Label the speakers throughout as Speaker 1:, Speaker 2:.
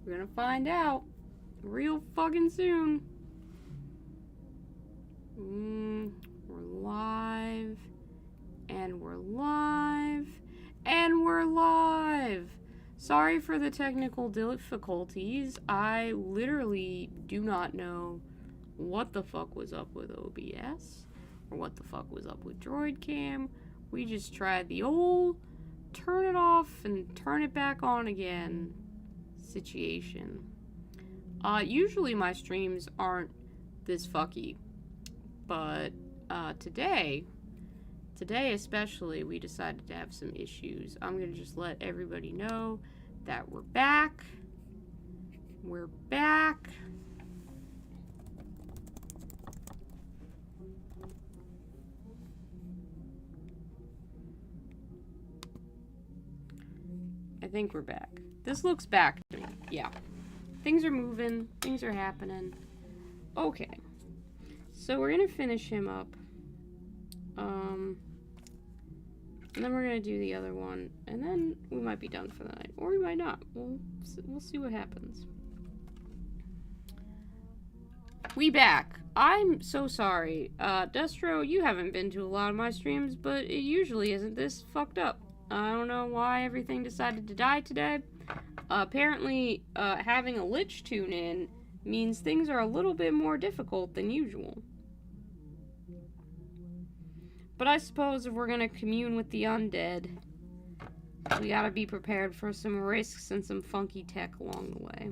Speaker 1: We're gonna find out real fucking soon. We're live. And we're live. And we're live! Sorry for the technical difficulties. I literally do not know what the fuck was up with OBS. Or what the fuck was up with DroidCam. We just tried the old turn it off and turn it back on again situation. Usually my streams aren't this fucky, but today especially, we decided to have some issues. I'm gonna just let everybody know that we're back. We're back. I think we're back. This looks back to me. Yeah. Things are moving. Things are happening. Okay. So we're gonna finish him up. And then we're gonna do the other one. And then we might be done for the night. Or we might not. We'll see what happens. We back. I'm so sorry. Destro, you haven't been to a lot of my streams, but it usually isn't this fucked up. I don't know why everything decided to die today. Apparently, having a lich tune in means things are a little bit more difficult than usual. But I suppose if we're gonna commune with the undead, we gotta be prepared for some risks and some funky tech along the way.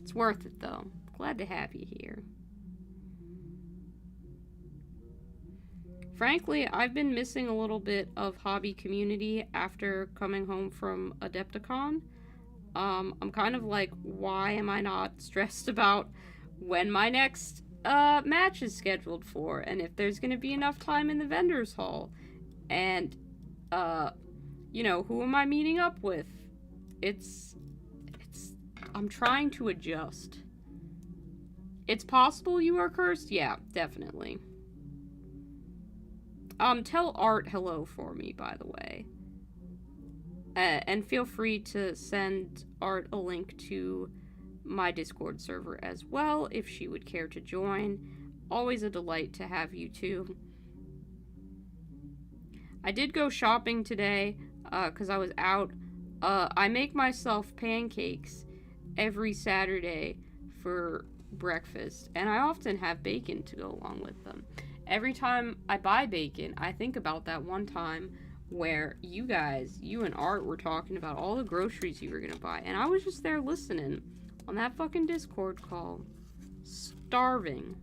Speaker 1: It's worth it, though. Glad to have you here. Frankly, I've been missing a little bit of hobby community after coming home from Adepticon. I'm kind of like, why am I not stressed about when my next match is scheduled for, and if there's gonna be enough time in the vendor's hall, and you know, who am I meeting up with? I'm trying to adjust. It's possible you are cursed? Yeah, definitely. Tell Art hello for me, by the way. And feel free to send Art a link to my Discord server as well, if she would care to join. Always a delight to have you too. I did go shopping today, because I was out. I make myself pancakes every Saturday for breakfast, and I often have bacon to go along with them. Every time I buy bacon, I think about that one time where you and Art were talking about all the groceries you were gonna buy, and I was just there listening on that fucking Discord call, starving.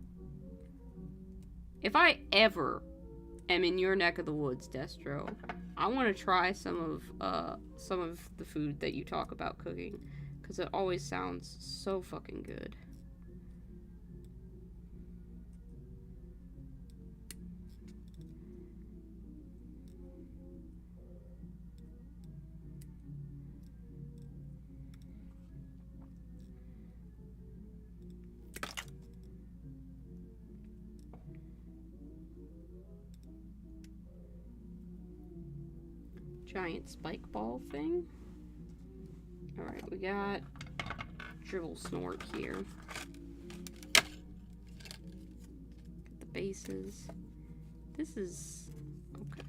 Speaker 1: If I ever am in your neck of the woods, Destro, I want to try some of the food that you talk about cooking, because it always sounds so fucking good. Giant spike ball thing. Alright, we got Dribble Snort here. Get the bases. This is... okay.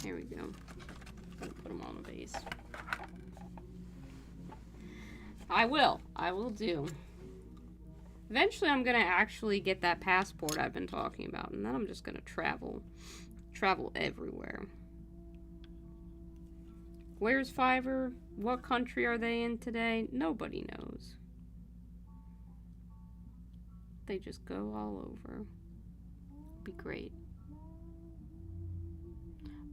Speaker 1: There we go. Gonna put them on the base. I will do. Eventually I'm gonna actually get that passport I've been talking about, and then I'm just gonna travel everywhere. Where's Fiverr? What country are they in today? Nobody knows. They just go all over. Be great.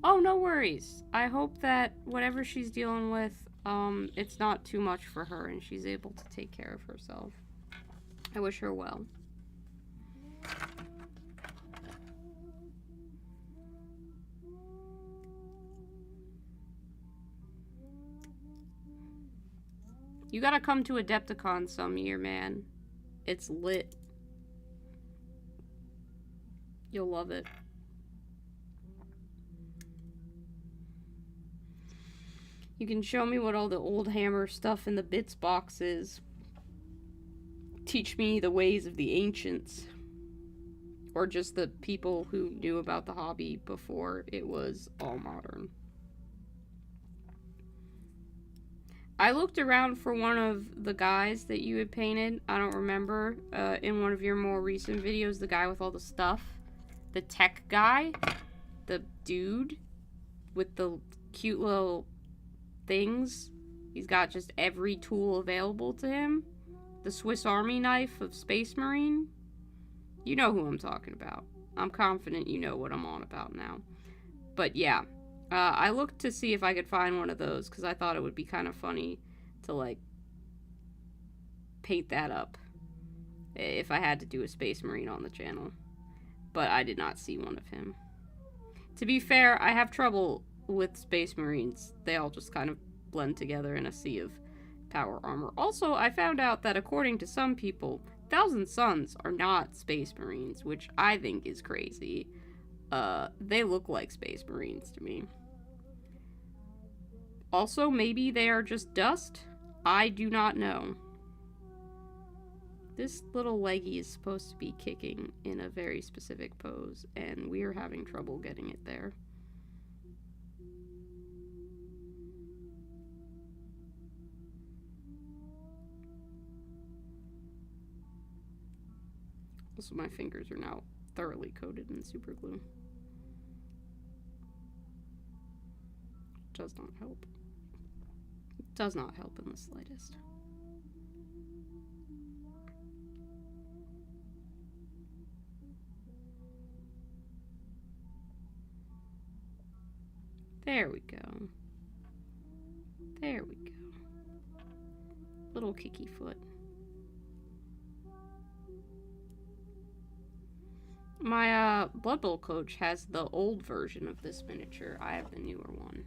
Speaker 1: Oh, no worries. I hope that whatever she's dealing with, it's not too much for her and she's able to take care of herself. I wish her well. You gotta come to Adepticon some year, man. It's lit. You'll love it. You can show me what all the old hammer stuff in the bits box is. Teach me the ways of the ancients. Or just the people who knew about the hobby before it was all modern. I looked around for one of the guys that you had painted. I don't remember. In one of your more recent videos, the guy with all the stuff. The tech guy. The dude with the cute little things. He's got just every tool available to him. The Swiss Army knife of Space Marine. You know who I'm talking about. I'm confident you know what I'm on about now. But yeah. I looked to see if I could find one of those, because I thought it would be kind of funny to, like, paint that up if I had to do a Space Marine on the channel. But I did not see one of him. To be fair, I have trouble with Space Marines. They all just kind of blend together in a sea of power armor. Also, I found out that according to some people, Thousand Suns are not Space Marines, which I think is crazy. They look like Space Marines to me. Also, maybe they are just dust? I do not know. This little leggy is supposed to be kicking in a very specific pose, and we are having trouble getting it there. Also, my fingers are now thoroughly coated in super glue. Does not help. It does not help in the slightest. There we go. There we go. Little kicky foot. My Blood Bowl coach has the old version of this miniature. I have the newer one.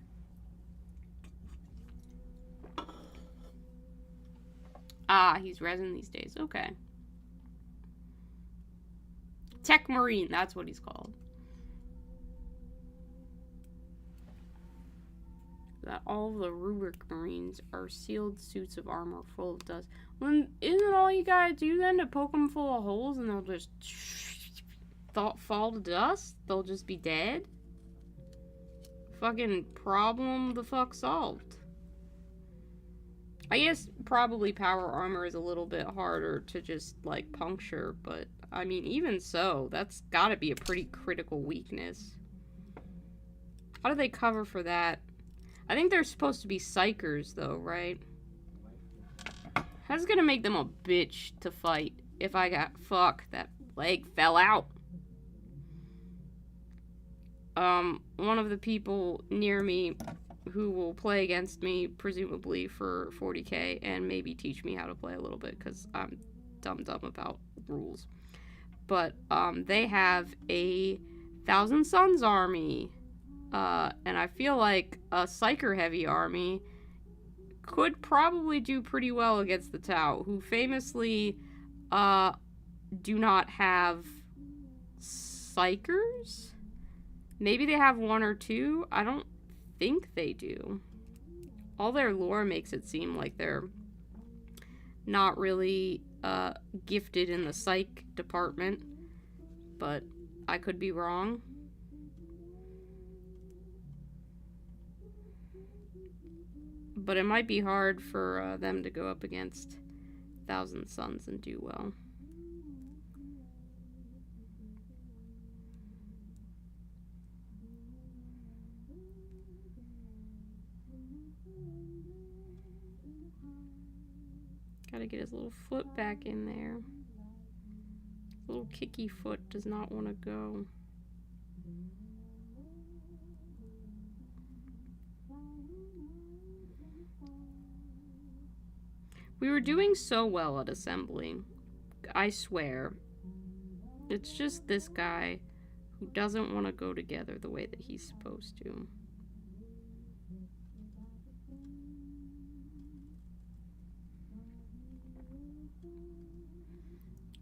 Speaker 1: Ah, he's resin these days. Okay. Tech Marine, that's what he's called. That all the Rubric Marines are sealed suits of armor full of dust. Well, isn't all you gotta do then to poke them full of holes and they'll just fall to dust? They'll just be dead? Fucking problem the fuck solved. I guess probably power armor is a little bit harder to just, like, puncture, but, I mean, even so, that's gotta be a pretty critical weakness. How do they cover for that? I think they're supposed to be psychers, though, right? That's gonna make them a bitch to fight if I got... Fuck, that leg fell out. One of the people near me who will play against me, presumably for 40k, and maybe teach me how to play a little bit, because I'm dumb about rules. But, they have a Thousand Suns army, and I feel like a Psyker-heavy army could probably do pretty well against the Tau, who famously, do not have Psykers? Maybe they have one or two? I don't think they do. All their lore makes it seem like they're not really gifted in the psych department, but I could be wrong. But it might be hard for them to go up against Thousand Suns and do well. Gotta get his little foot back in there. Little kicky foot does not want to go. We were doing so well at assembling. I swear. It's just this guy who doesn't want to go together the way that he's supposed to.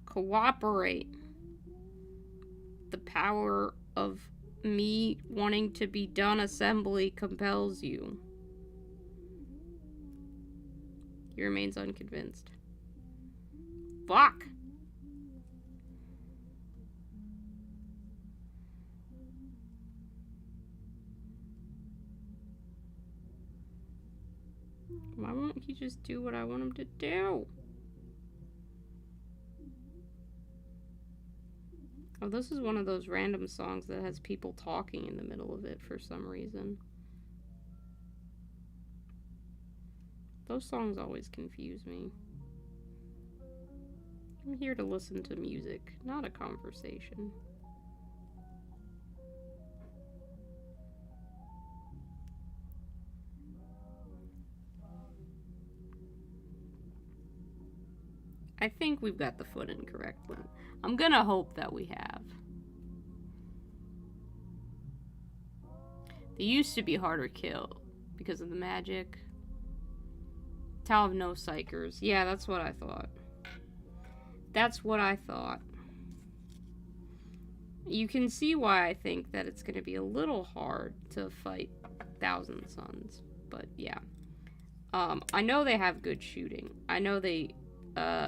Speaker 1: Cooperate. The power of me wanting to be done assembly compels you. He remains unconvinced. Fuck! Why won't he just do what I want him to do? Oh, this is one of those random songs that has people talking in the middle of it for some reason. Those songs always confuse me. I'm here to listen to music, not a conversation. I think we've got the foot in correctly. I'm gonna hope that we have. They used to be harder to kill because of the magic. Tau of no psychers. Yeah, that's what I thought. That's what I thought. You can see why I think that it's gonna be a little hard to fight Thousand Suns, but yeah. I know they have good shooting. I know they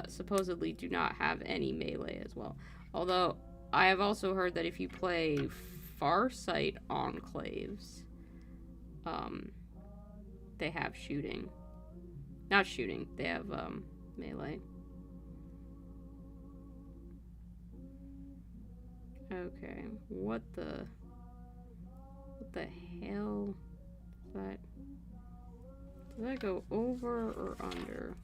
Speaker 1: supposedly do not have any melee as well. Although, I have also heard that if you play Farsight Enclaves, they have shooting. Not shooting, they have, melee. Okay, what the hell is that? Does that go over or under?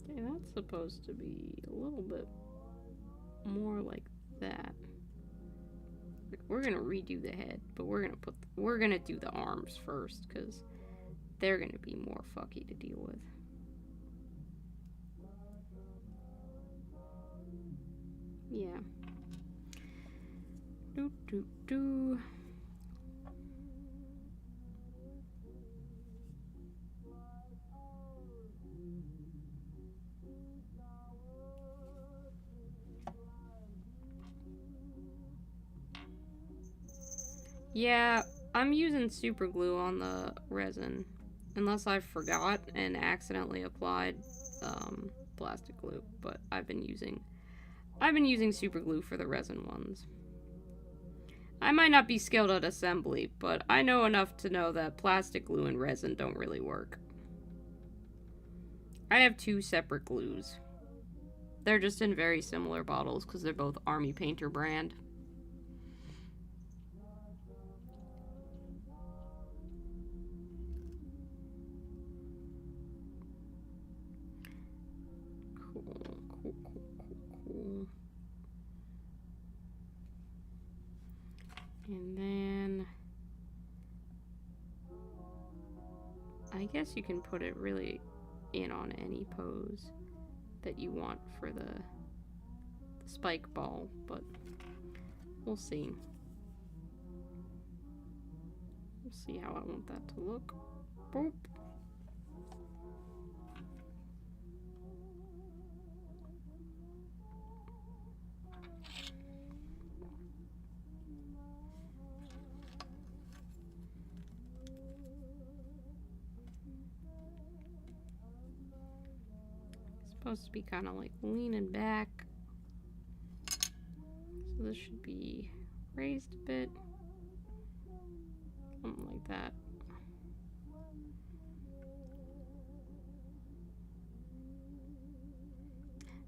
Speaker 1: Okay, that's supposed to be a little bit more like that. We're gonna redo the head, but we're gonna do the arms first, because they're gonna be more fucky to deal with. Yeah. Do. Yeah, I'm using super glue on the resin, unless I forgot and accidentally applied plastic glue. But I've been using super glue for the resin ones. I might not be skilled at assembly, but I know enough to know that plastic glue and resin don't really work. I have 2 separate glues. They're just in very similar bottles because they're both Army Painter brand. Cool. And then I guess you can put it really in on any pose that you want for the spike ball, but we'll see. We'll see how I want that to look. Boop. Supposed to be kind of like leaning back, so this should be raised a bit, something like that.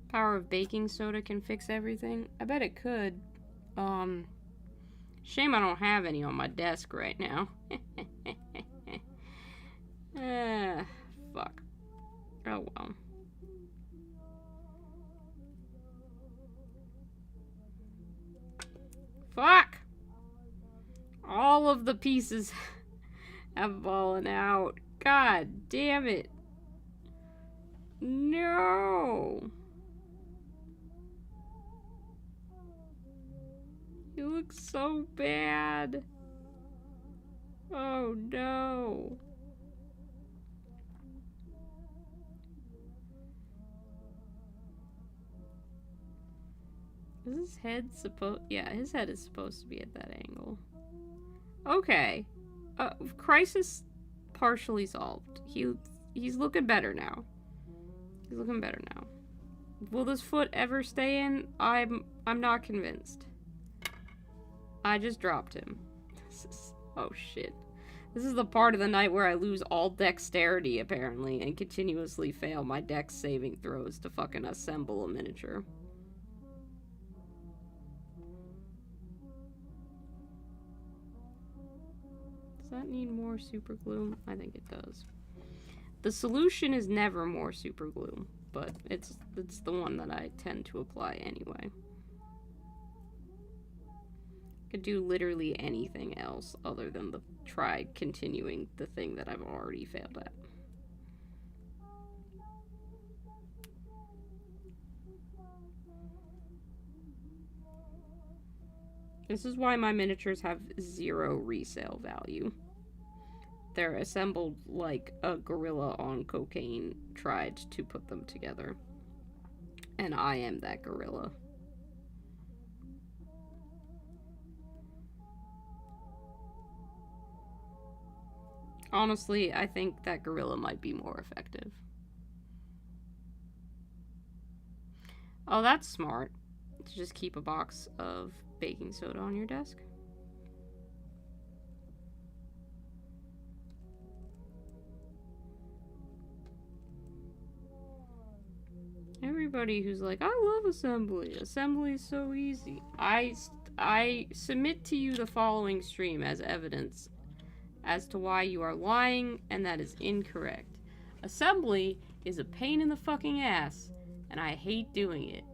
Speaker 1: Power of baking soda can fix everything. I bet it could. Shame I don't have any on my desk right now. Fuck. Oh well. Fuck! All of the pieces have fallen out. God damn it. No! You look so bad. Oh no. Is his head supposed... Yeah, his head is supposed to be at that angle. Okay. Crisis partially solved. He's looking better now. He's looking better now. Will this foot ever stay in? I'm not convinced. I just dropped him. Oh shit. This is the part of the night where I lose all dexterity, apparently, and continuously fail my dex saving throws to fucking assemble a miniature. Does that need more super glue? I think it does. The solution is never more super glue, but it's the one that I tend to apply anyway. Could do literally anything else other than try continuing the thing that I've already failed at. This is why my miniatures have 0 resale value. They're assembled like a gorilla on cocaine tried to put them together. And I am that gorilla. Honestly, I think that gorilla might be more effective. Oh, that's smart. To just keep a box of baking soda on your desk. Everybody who's like, I love assembly. Assembly is so easy. I submit to you the following stream as evidence as to why you are lying, and that is incorrect. Assembly is a pain in the fucking ass, and I hate doing it.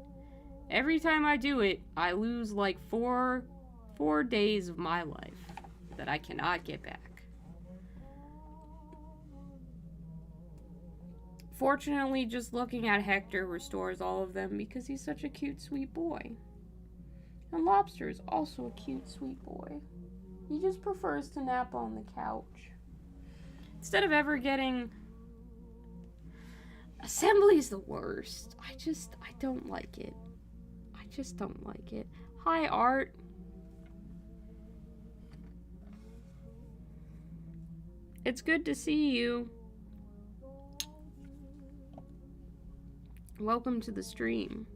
Speaker 1: Every time I do it, I lose like four days of my life that I cannot get back. Fortunately, just looking at Hector restores all of them because he's such a cute, sweet boy. And Lobster is also a cute, sweet boy. He just prefers to nap on the couch. Instead of ever getting... Assembly's the worst. I don't like it. I just don't like it. Hi, Art. It's good to see you. Welcome to the stream.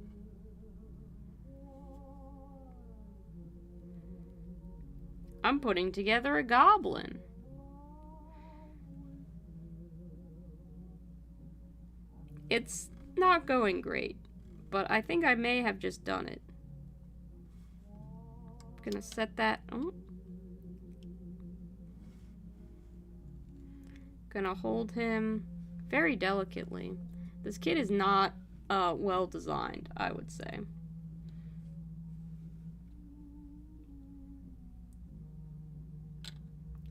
Speaker 1: I'm putting together a goblin. It's not going great, but I think I may have just done it. I'm gonna set that. Oh. Gonna hold him very delicately. This kid is not well designed, I would say.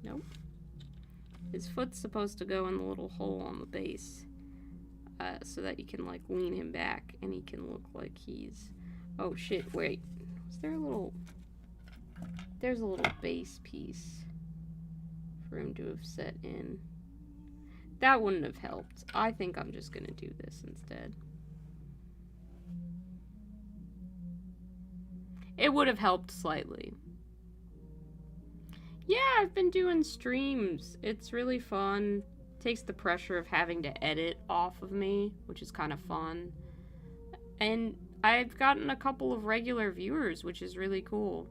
Speaker 1: Nope. His foot's supposed to go in the little hole on the base. So that you can, like, lean him back and he can look like he's... Oh, shit, wait. Was there a little... There's a little base piece for him to have set in. That wouldn't have helped. I think I'm just gonna do this instead. It would have helped slightly. Yeah, I've been doing streams. It's really fun. Takes the pressure of having to edit off of me, which is kind of fun. And I've gotten a couple of regular viewers, which is really cool.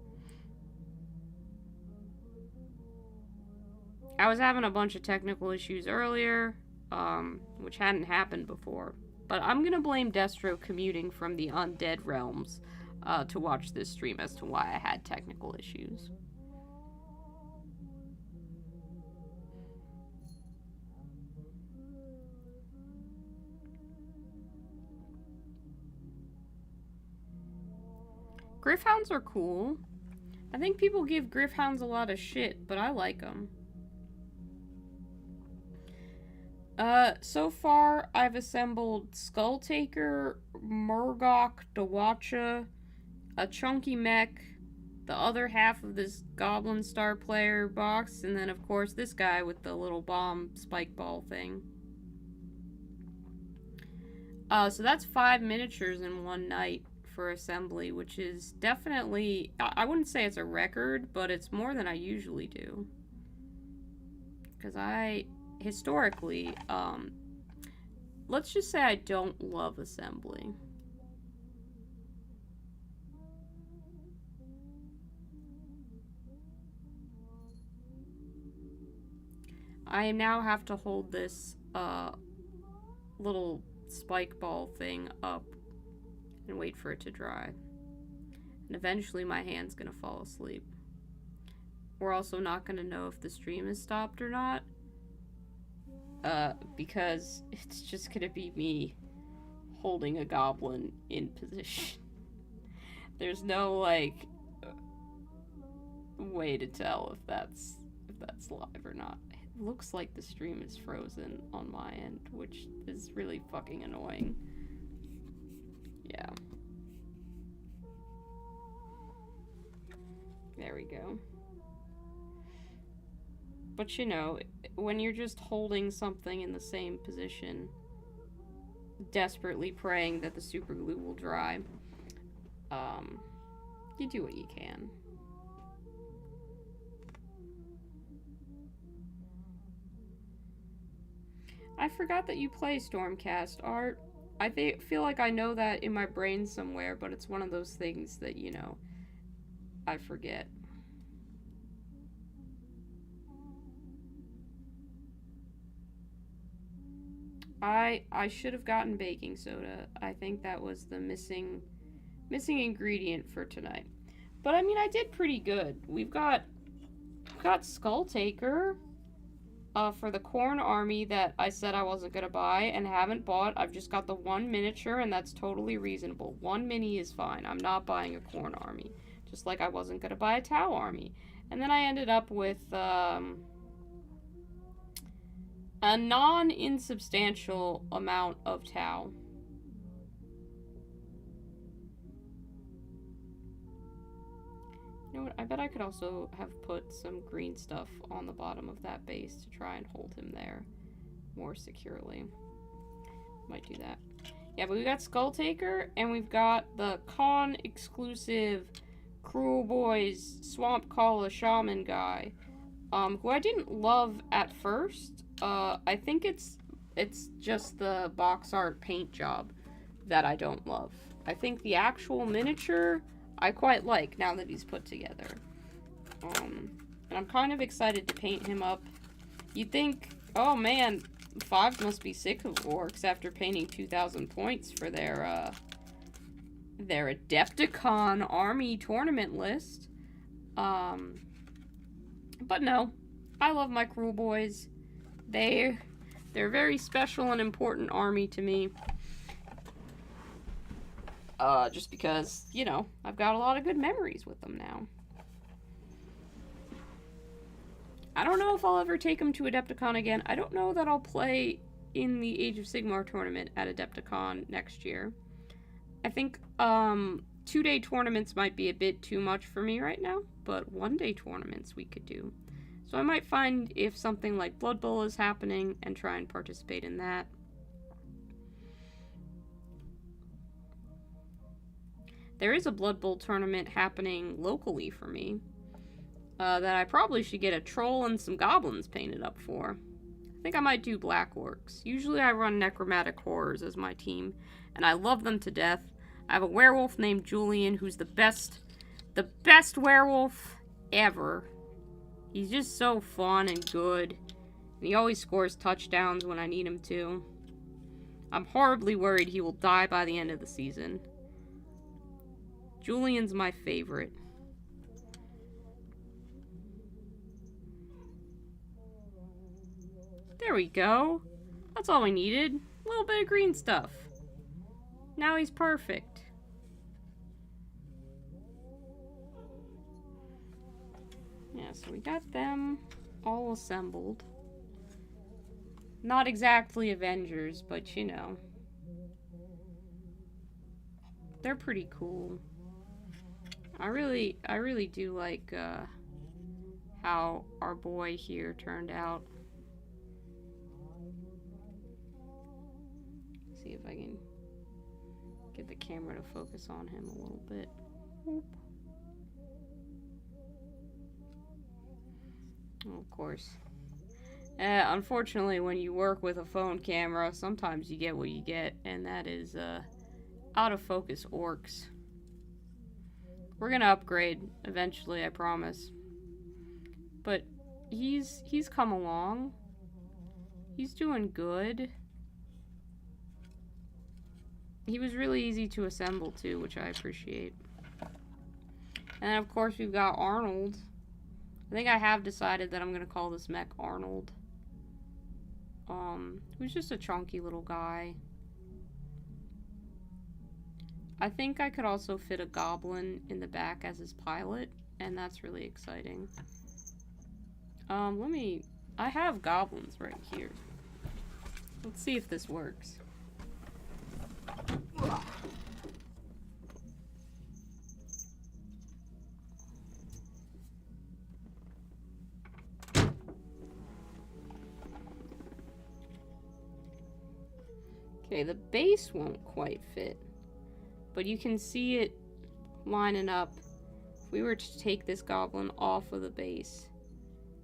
Speaker 1: I was having a bunch of technical issues earlier, which hadn't happened before. But I'm gonna blame Destro commuting from the undead realms to watch this stream as to why I had technical issues. Griffhounds are cool. I think people give Griffhounds a lot of shit, but I like them. So far, I've assembled Skulltaker, Murgok, Dawacha, a chunky mech, the other half of this Goblin Star Player box, and then, of course, this guy with the little bomb spike ball thing. So that's 5 miniatures in one night for assembly, which is definitely, I wouldn't say it's a record, but it's more than I usually do. Because I, historically, let's just say I don't love assembly. I now have to hold this little spike ball thing up and wait for it to dry. And eventually my hand's gonna fall asleep. We're also not gonna know if the stream is stopped or not. Because it's just gonna be me holding a goblin in position. There's no, like, way to tell if that's live or not. It looks like the stream is frozen on my end, which is really fucking annoying. Yeah. There we go. But you know, when you're just holding something in the same position, desperately praying that the super glue will dry, you do what you can. I forgot that you play Stormcast, Art. I feel like I know that in my brain somewhere, but it's one of those things that, you know, I forget. I should have gotten baking soda. I think that was the missing ingredient for tonight. But I mean, I did pretty good. We've got Skull Taker for the Corn Army that I said I wasn't gonna buy and haven't bought. I've just got the one miniature, and that's totally reasonable. One mini is fine. I'm not buying a Corn Army, just like I wasn't gonna buy a Tau Army. And then I ended up with a non-insubstantial amount of Tau. You know what, I bet I could also have put some green stuff on the bottom of that base to try and hold him there more securely. Might do that. Yeah, but we got Skull Taker, and we've got the con exclusive Cruel Boys Swamp Kala Shaman guy, who I didn't love at first. I think it's just the box art paint job that I don't love. I think the actual miniature I quite like now that he's put together. And I'm kind of excited to paint him up. You'd think, oh man, Fives must be sick of orcs after painting 2,000 points for their Adepticon army tournament list. But no, I love my Cruel Boys. They're a very special and important army to me. Just because, you know, I've got a lot of good memories with them now. I don't know if I'll ever take them to Adepticon again. I don't know that I'll play in the Age of Sigmar tournament at Adepticon next year. I think, 2-day tournaments might be a bit too much for me right now, but 1-day tournaments we could do. So I might find if something like Blood Bowl is happening and try and participate in that. There is a Blood Bowl tournament happening locally for me that I probably should get a troll and some goblins painted up for. I think I might do Black Orcs. Usually I run Necromantic Horrors as my team, and I love them to death. I have a werewolf named Julian who's the best werewolf ever. He's just so fun and good, and he always scores touchdowns when I need him to. I'm horribly worried he will die by the end of the season. Julian's my favorite. There we go. That's all we needed. A little bit of green stuff. Now he's perfect. Yeah, so we got them all assembled. Not exactly Avengers, but you know. They're pretty cool. I really do like how our boy here turned out. See if I can Get the camera to focus on him a little bit. Whoop. Oh, of course. Unfortunately, when you work with a phone camera, sometimes you get what you get, and that is out of focus orcs. We're gonna upgrade eventually, I promise. But he's come along. He's doing good. He was really easy to assemble too, which I appreciate. And then of course we've got Arnold. I think I have decided that I'm gonna call this mech Arnold. Who's just a chunky little guy. I think I could also fit a goblin in the back as his pilot, and that's really exciting. I have goblins right here. Let's see if this works. Okay, the base won't quite fit, but you can see it lining up. If we were to take this goblin off of the base,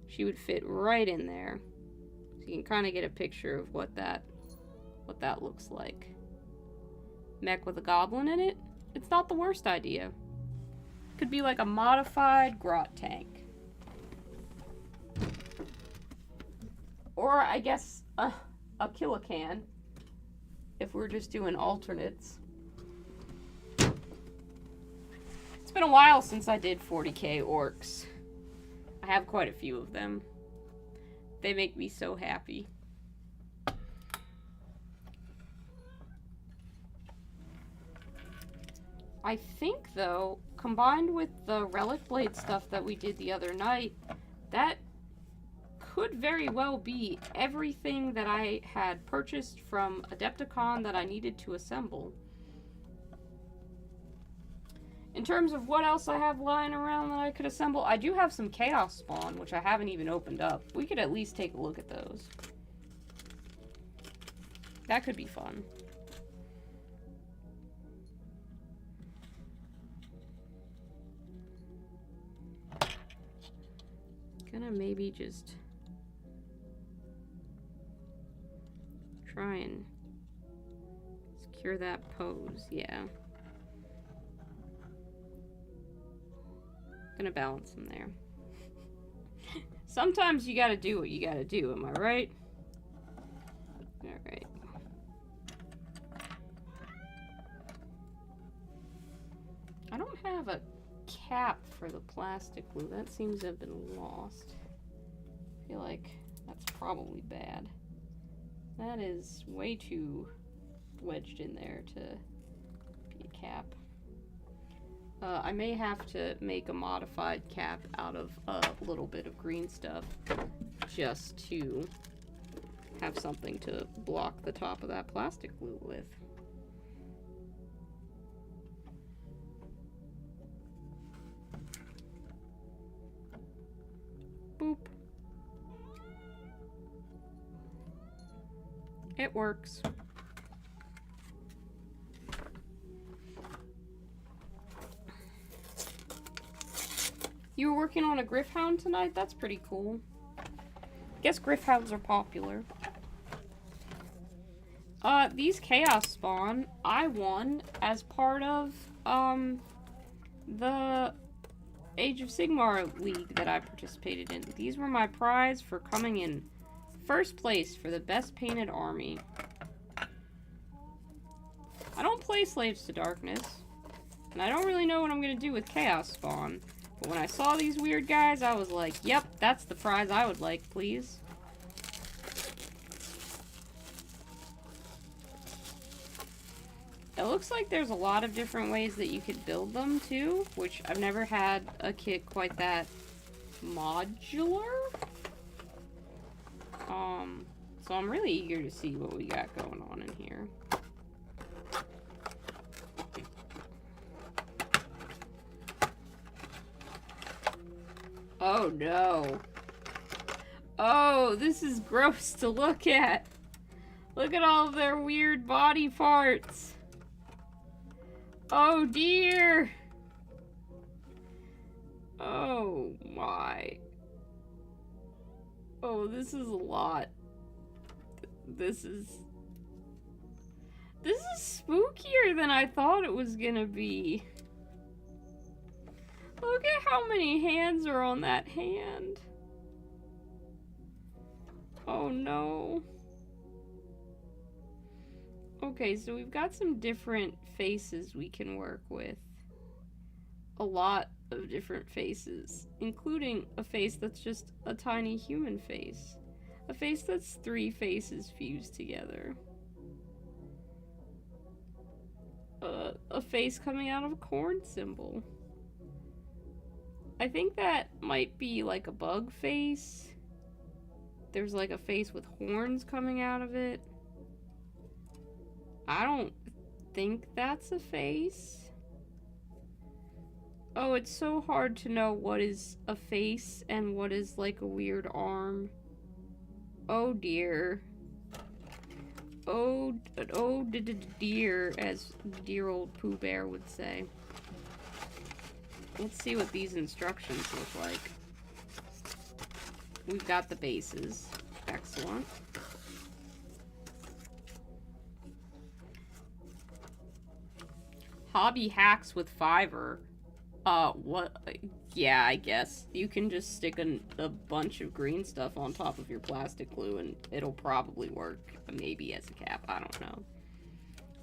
Speaker 1: she would fit right in there. So you can kind of get a picture of what that looks like. Mech with a goblin in it? It's not the worst idea. Could be like a modified grot tank. Or I guess a kilocan, if we're just doing alternates. It's been a while since I did 40k orcs. I have quite a few of them. They make me so happy. I think, though, combined with the relic blade stuff that we did the other night, that could very well be everything that I had purchased from Adepticon that I needed to assemble. In terms of what else I have lying around that I could assemble, I do have some Chaos Spawn, which I haven't even opened up. We could at least take a look at those. That could be fun. Gonna maybe just try and secure that pose, yeah. Gonna balance them there. Sometimes you gotta do what you gotta do, am I right? Alright. I don't have a cap for the plastic glue. That seems to have been lost. I feel like that's probably bad. That is way too wedged in there to be a cap. I may have to make a modified cap out of a little bit of green stuff just to have something to block the top of that plastic glue with. Boop. It works. You were working on a Griffhound tonight? That's pretty cool. Guess Griffhounds are popular. These Chaos Spawn, I won as part of, the Age of Sigmar League that I participated in. These were my prize for coming in first place for the best painted army. I don't play Slaves to Darkness, and I don't really know what I'm gonna do with Chaos Spawn. But when I saw these weird guys, I was like, yep, that's the prize I would like, please. It looks like there's a lot of different ways that you could build them, too, which I've never had a kit quite that modular. So I'm really eager to see what we got going on in here. Oh no. Oh, this is gross to look at. Look at all of their weird body parts. Oh dear! Oh my. Oh, this is a lot. This is spookier than I thought it was gonna be. Look at how many hands are on that hand. Oh no. Okay, so we've got some different faces we can work with. A lot of different faces, including a face that's just a tiny human face. A face that's 3 faces fused together. A face coming out of a corn symbol. I think that might be like a bug face. There's like a face with horns coming out of it. I don't think that's a face. Oh, it's so hard to know what is a face and what is like a weird arm. Oh dear. Oh dear, as dear old Pooh Bear would say. Let's see what these instructions look like. We've got the bases. Excellent. Hobby hacks with Fiverr. What? Yeah, I guess. You can just stick a bunch of green stuff on top of your plastic glue and it'll probably work. Maybe as a cap. I don't know.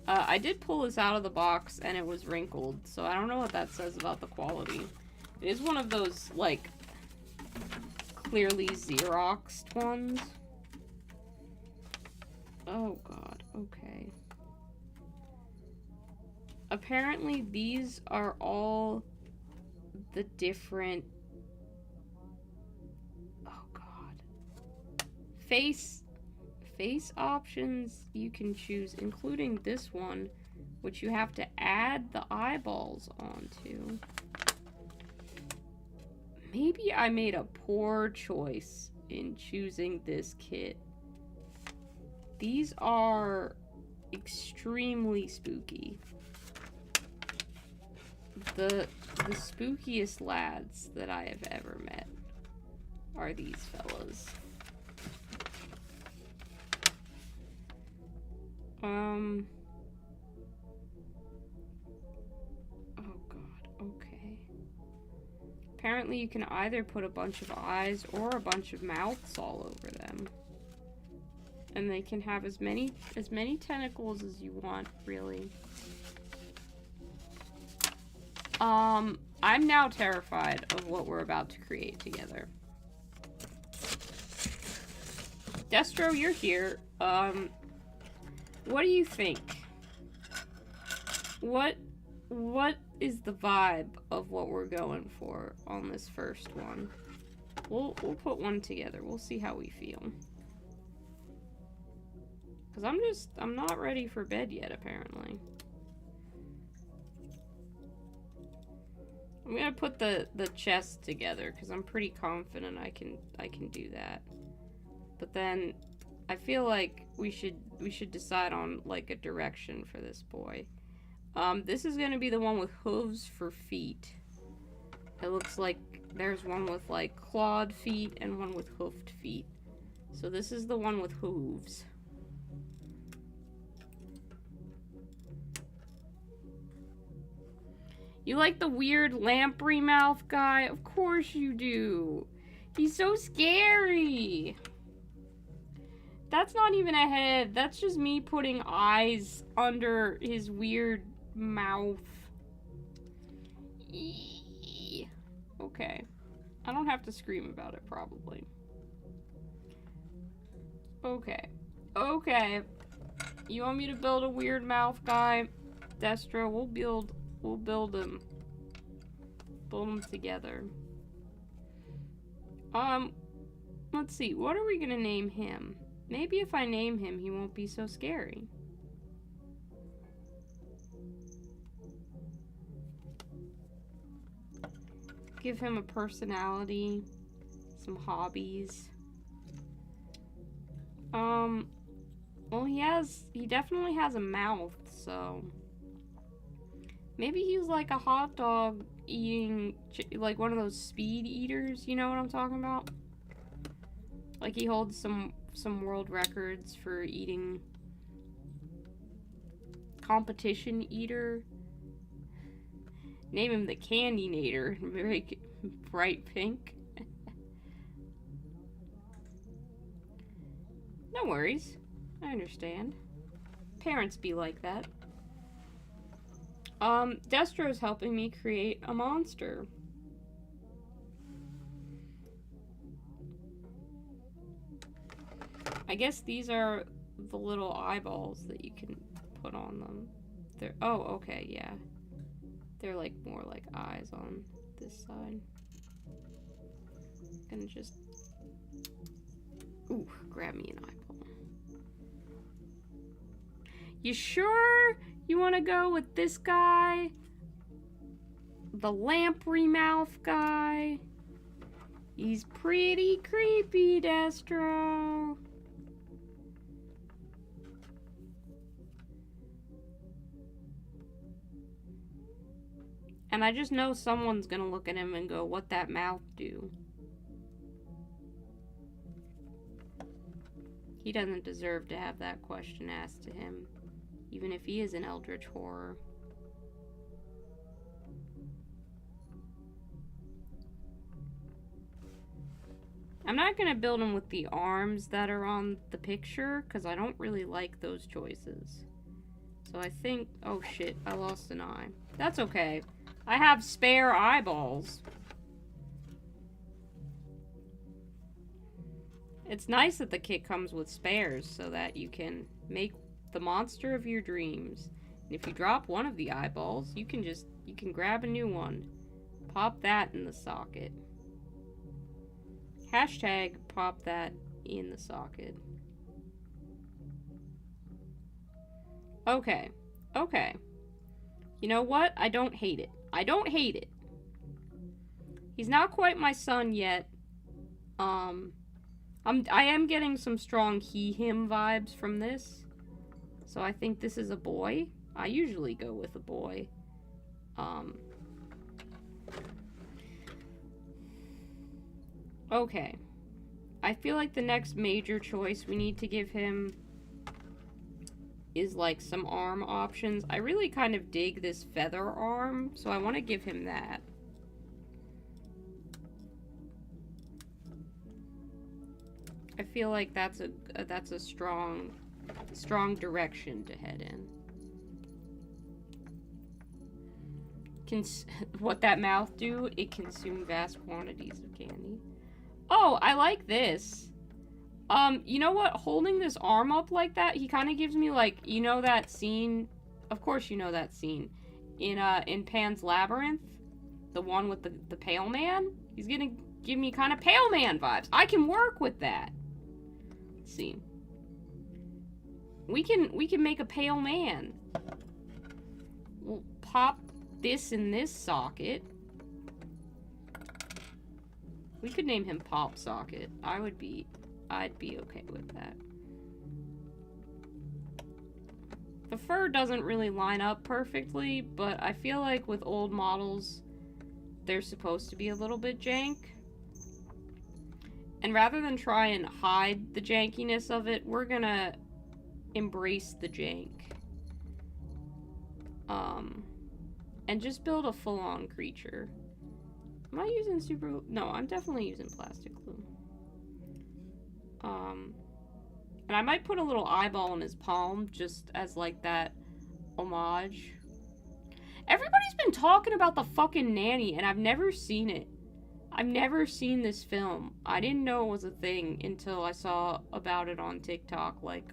Speaker 1: I did pull this out of the box and it was wrinkled, so I don't know what that says about the quality. It is one of those, like, clearly Xeroxed ones. Oh god, okay. Apparently these are all the different... Oh god. Face options you can choose, including this one, which you have to add the eyeballs onto. Maybe I made a poor choice in choosing this kit. These are extremely spooky. The spookiest lads that I have ever met are these fellas. Oh god, okay. Apparently you can either put a bunch of eyes or a bunch of mouths all over them. And they can have as many tentacles as you want, really. I'm now terrified of what we're about to create together. Destro, you're here. What do you think? What is the vibe of what we're going for on this first one? We'll put one together. We'll see how we feel. Cause I'm not ready for bed yet, apparently. I'm gonna put the chest together because I'm pretty confident I can do that. But then I feel like we should decide on like a direction for this boy. This is gonna be the one with hooves for feet. It looks like there's one with like clawed feet and one with hoofed feet. So this is the one with hooves. You like the weird lamprey mouth guy? Of course you do. He's so scary. That's not even a head. That's just me putting eyes under his weird mouth. Eee. Okay. I don't have to scream about it, probably. Okay. Okay. You want me to build a weird mouth guy? Destro, we'll build them. Build them together. Let's see. What are we gonna name him? Maybe if I name him, he won't be so scary. Give him a personality, some hobbies. Well, he definitely has a mouth, so Maybe he's like a hot dog eating, like one of those speed eaters, you know what I'm talking about? Like he holds some world records for eating. Competition eater. Name him the Candy-nator. Make it bright pink. No worries. I understand. Parents be like that. Destro's helping me create a monster. I guess these are the little eyeballs that you can put on them. They're, oh, okay, yeah. They're like more like eyes on this side. Gonna just, ooh, grab me an eyeball. You sure you want to go with this guy? The lamprey mouth guy? He's pretty creepy, Destro. And I just know someone's gonna look at him and go, "What that mouth do?" He doesn't deserve to have that question asked to him, even if he is an eldritch horror. I'm not gonna build him with the arms that are on the picture, because I don't really like those choices. So I think, oh shit, I lost an eye. That's okay. I have spare eyeballs. It's nice that the kit comes with spares so that you can make the monster of your dreams. And if you drop one of the eyeballs, you can grab a new one. Pop that in the socket. Hashtag pop that in the socket. Okay. Okay. You know what? I don't hate it. I don't hate it. He's not quite my son yet. I am getting some strong he/him vibes from this. So I think this is a boy. I usually go with a boy. Okay. I feel like the next major choice we need to give him is like some arm options. I really kind of dig this feather arm, so I want to give him that. I feel like that's a strong direction to head in. What that mouth do? It consume vast quantities of candy. Oh, I like this. You know what? Holding this arm up like that, he kind of gives me like, you know that scene? Of course you know that scene. In Pan's Labyrinth? The one with the Pale Man? He's gonna give me kind of Pale Man vibes. I can work with that. Let's see. We can make a Pale Man. We'll pop this in this socket. We could name him Pop Socket. I'd be okay with that. The fur doesn't really line up perfectly, but I feel like with old models, they're supposed to be a little bit jank. And rather than try and hide the jankiness of it, we're gonna embrace the jank. And just build a full-on creature. Am I using super glue? No, I'm definitely using plastic glue. And I might put a little eyeball in his palm, just as like that homage. Everybody's been talking about the fucking nanny, and I've never seen it. I've never seen this film. I didn't know it was a thing until I saw about it on TikTok, like,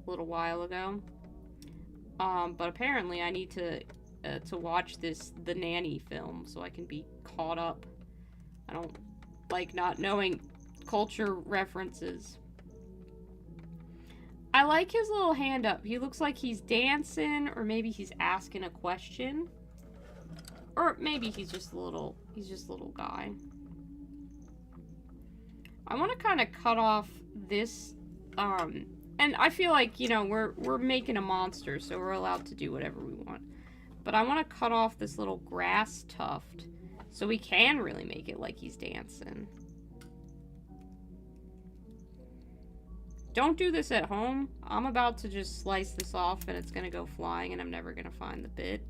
Speaker 1: a little while ago. But apparently I need to watch the nanny film so I can be caught up. I don't like not knowing culture references. I like his little hand up. He looks like he's dancing, or maybe he's asking a question. Or maybe he's just a little guy. I want to kind of cut off this, and I feel like, you know, we're making a monster, so we're allowed to do whatever we want. But I want to cut off this little grass tuft so we can really make it like he's dancing. Don't do this at home. I'm about to just slice this off and it's going to go flying and I'm never going to find the bit.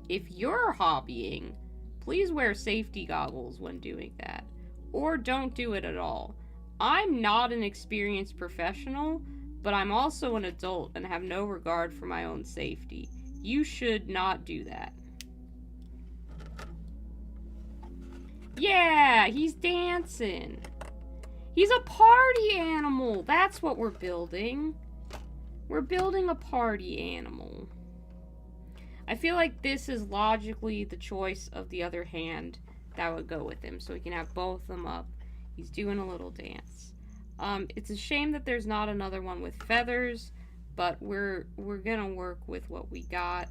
Speaker 1: If you're hobbying, please wear safety goggles when doing that. Or don't do it at all. I'm not an experienced professional, but I'm also an adult and have no regard for my own safety. You should not do that. Yeah, he's dancing. He's a party animal. That's what we're building. We're building a party animal. I feel like this is logically the choice of the other hand that would go with him. So we can have both of them up. He's doing a little dance. It's a shame that there's not another one with feathers, but we're gonna work with what we got.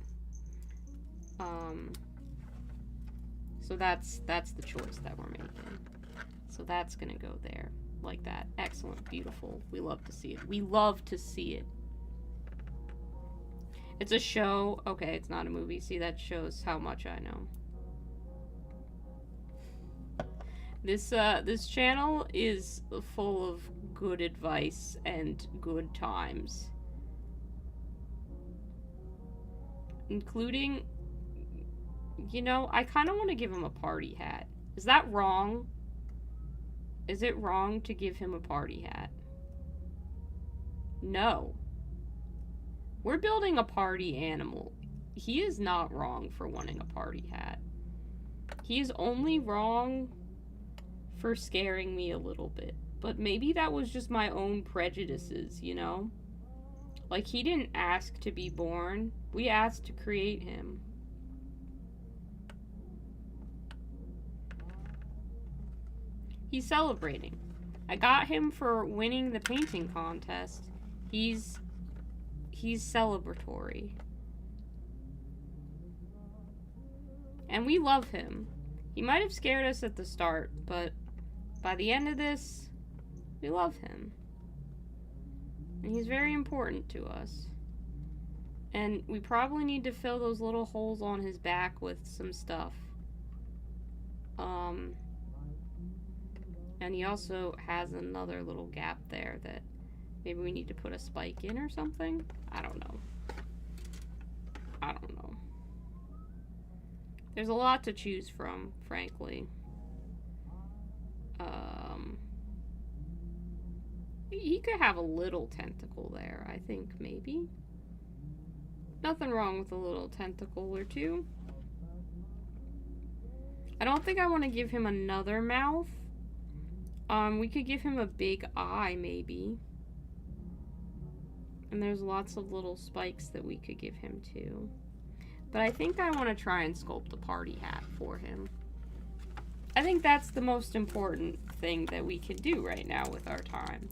Speaker 1: So that's the choice that we're making. So that's gonna go there. Like that. Excellent. Beautiful. We love to see it. We love to see it. It's a show. Okay, it's not a movie. See, that shows how much I know. This channel is full of good advice and good times. Including, you know, I kind of want to give him a party hat. Is that wrong? Is it wrong to give him a party hat? No. We're building a party animal. He is not wrong for wanting a party hat. He is only wrong for scaring me a little bit. But maybe that was just my own prejudices, you know? Like, he didn't ask to be born. We asked to create him. He's celebrating. I got him for winning the painting contest. He's celebratory. And we love him. He might have scared us at the start, but by the end of this, we love him. And he's very important to us. And we probably need to fill those little holes on his back with some stuff. And he also has another little gap there that maybe we need to put a spike in or something? I don't know. I don't know. There's a lot to choose from, frankly. He could have a little tentacle there, I think, maybe. Nothing wrong with a little tentacle or two. I don't think I want to give him another mouth. We could give him a big eye, maybe. And there's lots of little spikes that we could give him, too. But I think I want to try and sculpt a party hat for him. I think that's the most important thing that we can do right now with our time,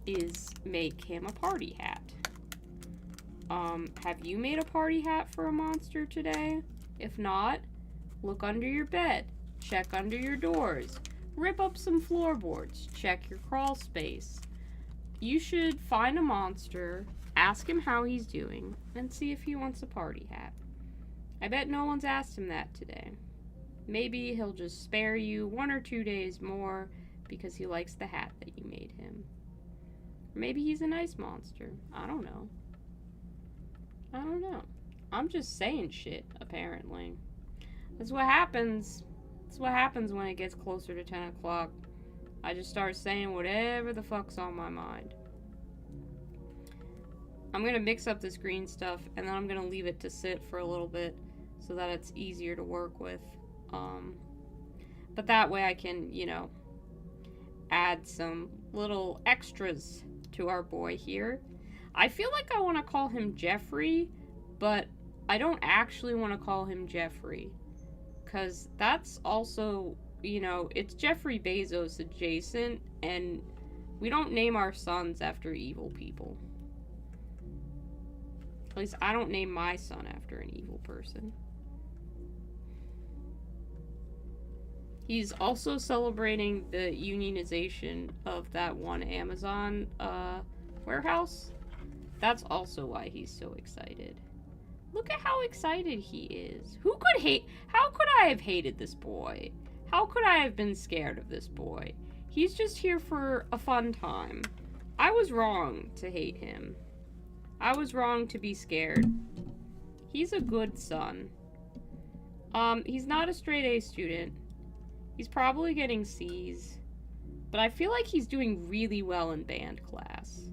Speaker 1: is make him a party hat. Have you made a party hat for a monster today? If not, look under your bed, check under your doors, rip up some floorboards, check your crawl space. You should find a monster, ask him how he's doing, and see if he wants a party hat. I bet no one's asked him that today. Maybe he'll just spare you 1 or 2 days more because he likes the hat that you made him. Or maybe he's a nice monster. I don't know. I don't know. I'm just saying shit, apparently. That's what happens. That's what happens when it gets closer to 10 o'clock. I just start saying whatever the fuck's on my mind. I'm gonna mix up this green stuff, and then I'm gonna leave it to sit for a little bit so that it's easier to work with. But that way I can, you know, add some little extras to our boy here. I feel like I want to call him Jeffrey, but I don't actually want to call him Jeffrey. Because that's also, you know, it's Jeffrey Bezos adjacent, and we don't name our sons after evil people. At least I don't name my son after an evil person. He's also celebrating the unionization of that one Amazon warehouse. That's also why he's so excited. Look at how excited he is. Who could hate? How could I have hated this boy? How could I have been scared of this boy? He's just here for a fun time. I was wrong to hate him. I was wrong to be scared. He's a good son. He's not a straight A student. He's probably getting C's. But I feel like he's doing really well in band class.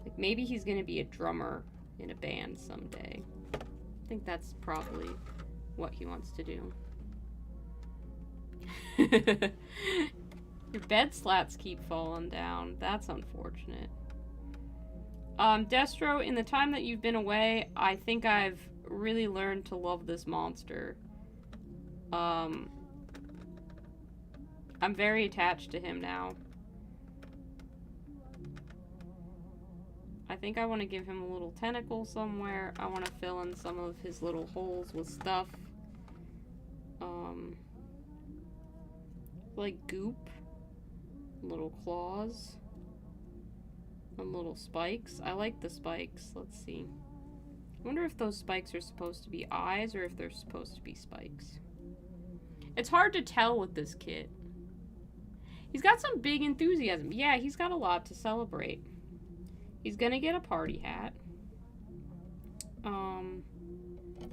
Speaker 1: Like, maybe he's gonna be a drummer in a band someday. I think that's probably what he wants to do. Your bed slats keep falling down. That's unfortunate. Destro, in the time that you've been away, I think I've really learned to love this monster. I'm very attached to him now. I think I want to give him a little tentacle somewhere. I want to fill in some of his little holes with stuff. Like goop. Little claws. And little spikes. I like the spikes. Let's see. I wonder if those spikes are supposed to be eyes or if they're supposed to be spikes. It's hard to tell with this kid. He's got some big enthusiasm. Yeah, he's got a lot to celebrate. He's gonna get a party hat.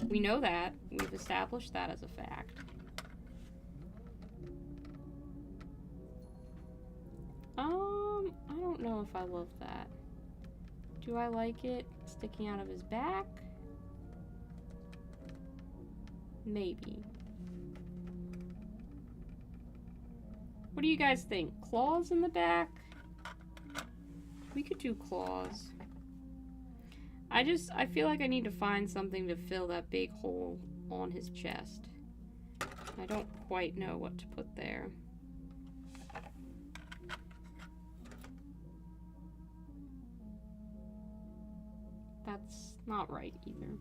Speaker 1: We know that. We've established that as a fact. I don't know if I love that. Do I like it sticking out of his back? Maybe. What do you guys think? Claws in the back? We could do claws. I feel like I need to find something to fill that big hole on his chest. I don't quite know what to put there. That's not right either.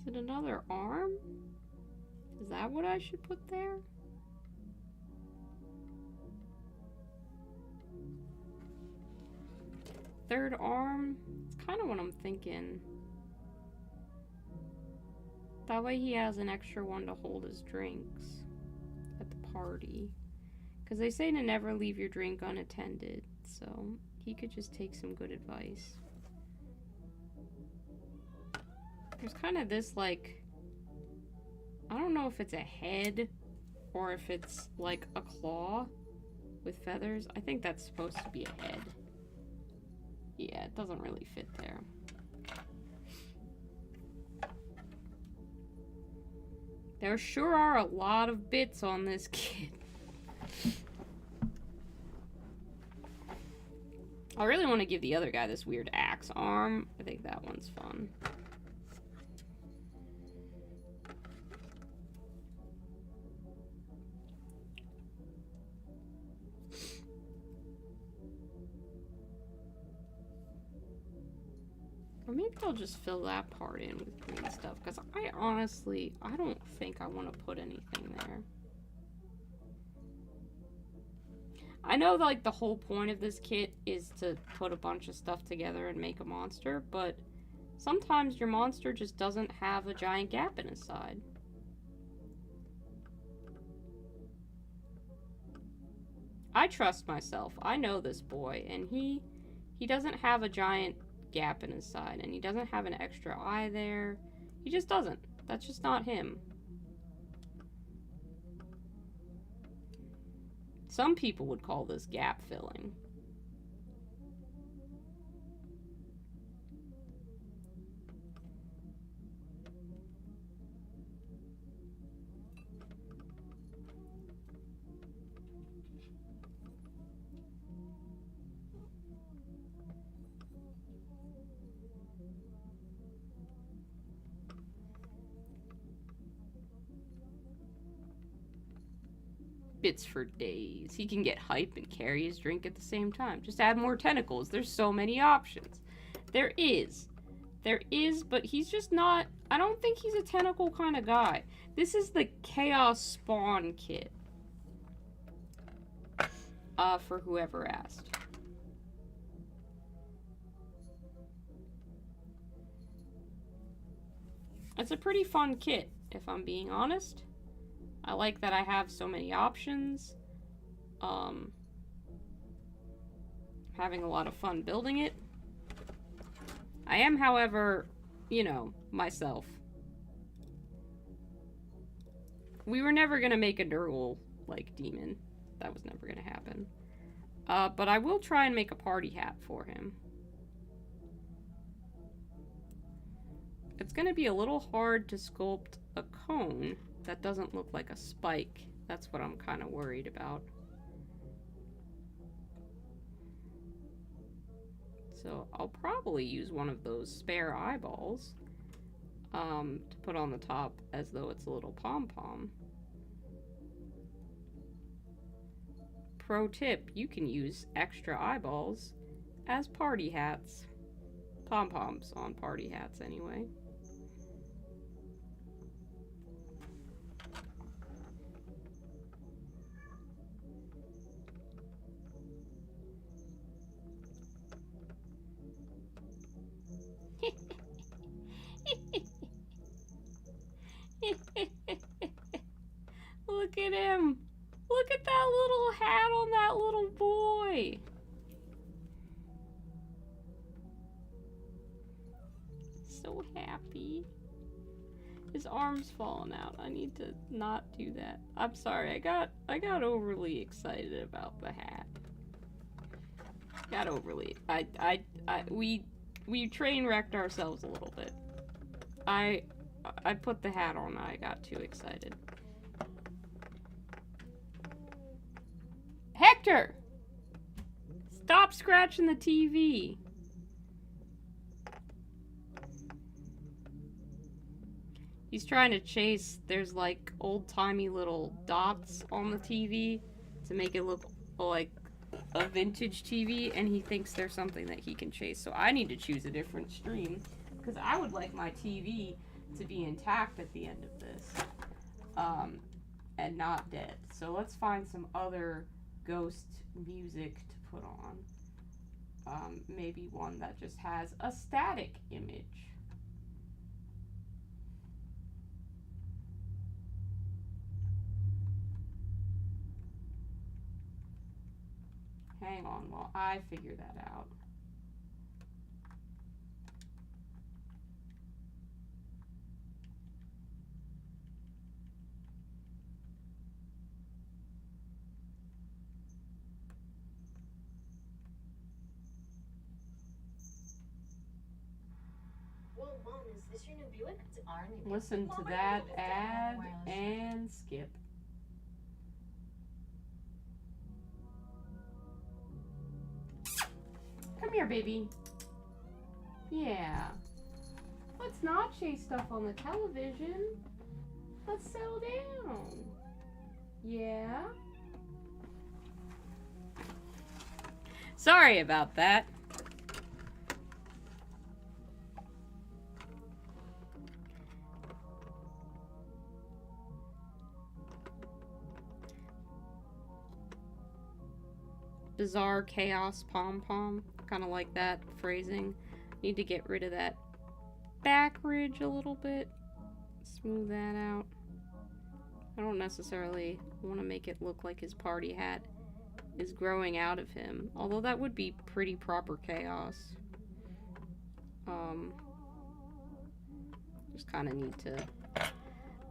Speaker 1: Is it another arm? Is that what I should put there? Third arm? It's kind of what I'm thinking. That way he has an extra one to hold his drinks at the party. Because they say to never leave your drink unattended, so he could just take some good advice. There's kind of this, like, I don't know if it's a head or if it's like a claw with feathers. I think that's supposed to be a head. Yeah, it doesn't really fit there. There sure are a lot of bits on this kid. I really want to give the other guy this weird axe arm. I think that one's fun. Or maybe I'll just fill that part in with green stuff, because I honestly, I don't think I want to put anything there. I know, like, the whole point of this kit is to put a bunch of stuff together and make a monster, but sometimes your monster just doesn't have a giant gap in his side. I trust myself. I know this boy, and he doesn't have a giant gap in his side, and he doesn't have an extra eye there. He just doesn't. That's just not him. Some people would call this gap filling. Bits for days. He can get hype and carry his drink at the same time. Just add more tentacles. There's so many options. There is, but he's just not, I don't think he's a tentacle kind of guy. This is the Chaos Spawn kit. For whoever asked. It's a pretty fun kit, if I'm being honest. I like that I have so many options. Having a lot of fun building it. I am, however, you know, myself. We were never gonna make a Nurgle, like, demon. That was never gonna happen. But I will try and make a party hat for him. It's gonna be a little hard to sculpt a cone that doesn't look like a spike. That's what I'm kind of worried about. So I'll probably use one of those spare eyeballs to put on the top as though it's a little pom-pom. Pro tip, you can use extra eyeballs as party hats. Pom-poms on party hats anyway. Look at him. Look at that little hat on that little boy. So happy. His arm's falling out. I need to not do that. I'm sorry. I got overly excited about the hat. Got overly. We train wrecked ourselves a little bit. I put the hat on. I got too excited. Hector! Stop scratching the TV. He's trying to chase, there's like old-timey little dots on the TV to make it look like a vintage TV, and he thinks there's something that he can chase. So I need to choose a different stream, because I would like my TV to be intact at the end of this, and not dead. So let's find some other ghost music to put on. Maybe one that just has a static image. Hang on while I figure that out.
Speaker 2: Well, Mom, is this your new Buick? It's our new Buick.
Speaker 1: Listen to that ad and skip. Come here, baby. Yeah. Let's not chase stuff on the television. Let's settle down. Yeah. Sorry about that. Bizarre chaos pom-pom. Kind of like that phrasing. Need to get rid of that back ridge a little bit. Smooth that out. I don't necessarily want to make it look like his party hat is growing out of him. Although that would be pretty proper chaos. Just kind of need to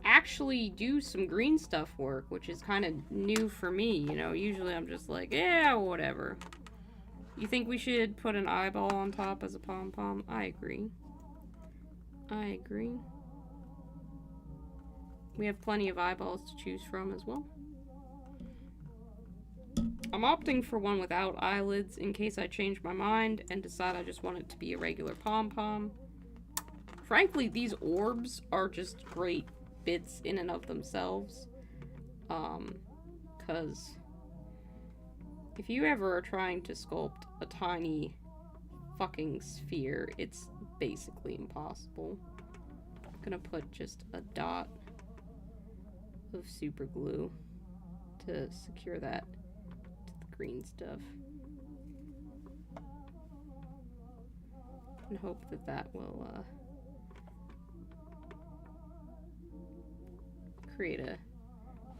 Speaker 1: actually do some green stuff work, which is kind of new for me, you know. Usually I'm just like, yeah, whatever. You think we should put an eyeball on top as a pom-pom? I agree. I agree. We have plenty of eyeballs to choose from as well. I'm opting for one without eyelids in case I change my mind and decide I just want it to be a regular pom-pom. Frankly, these orbs are just great bits in and of themselves. Because if you ever are trying to sculpt a tiny fucking sphere, it's basically impossible. I'm gonna put just a dot of super glue to secure that to the green stuff. And hope that that will create a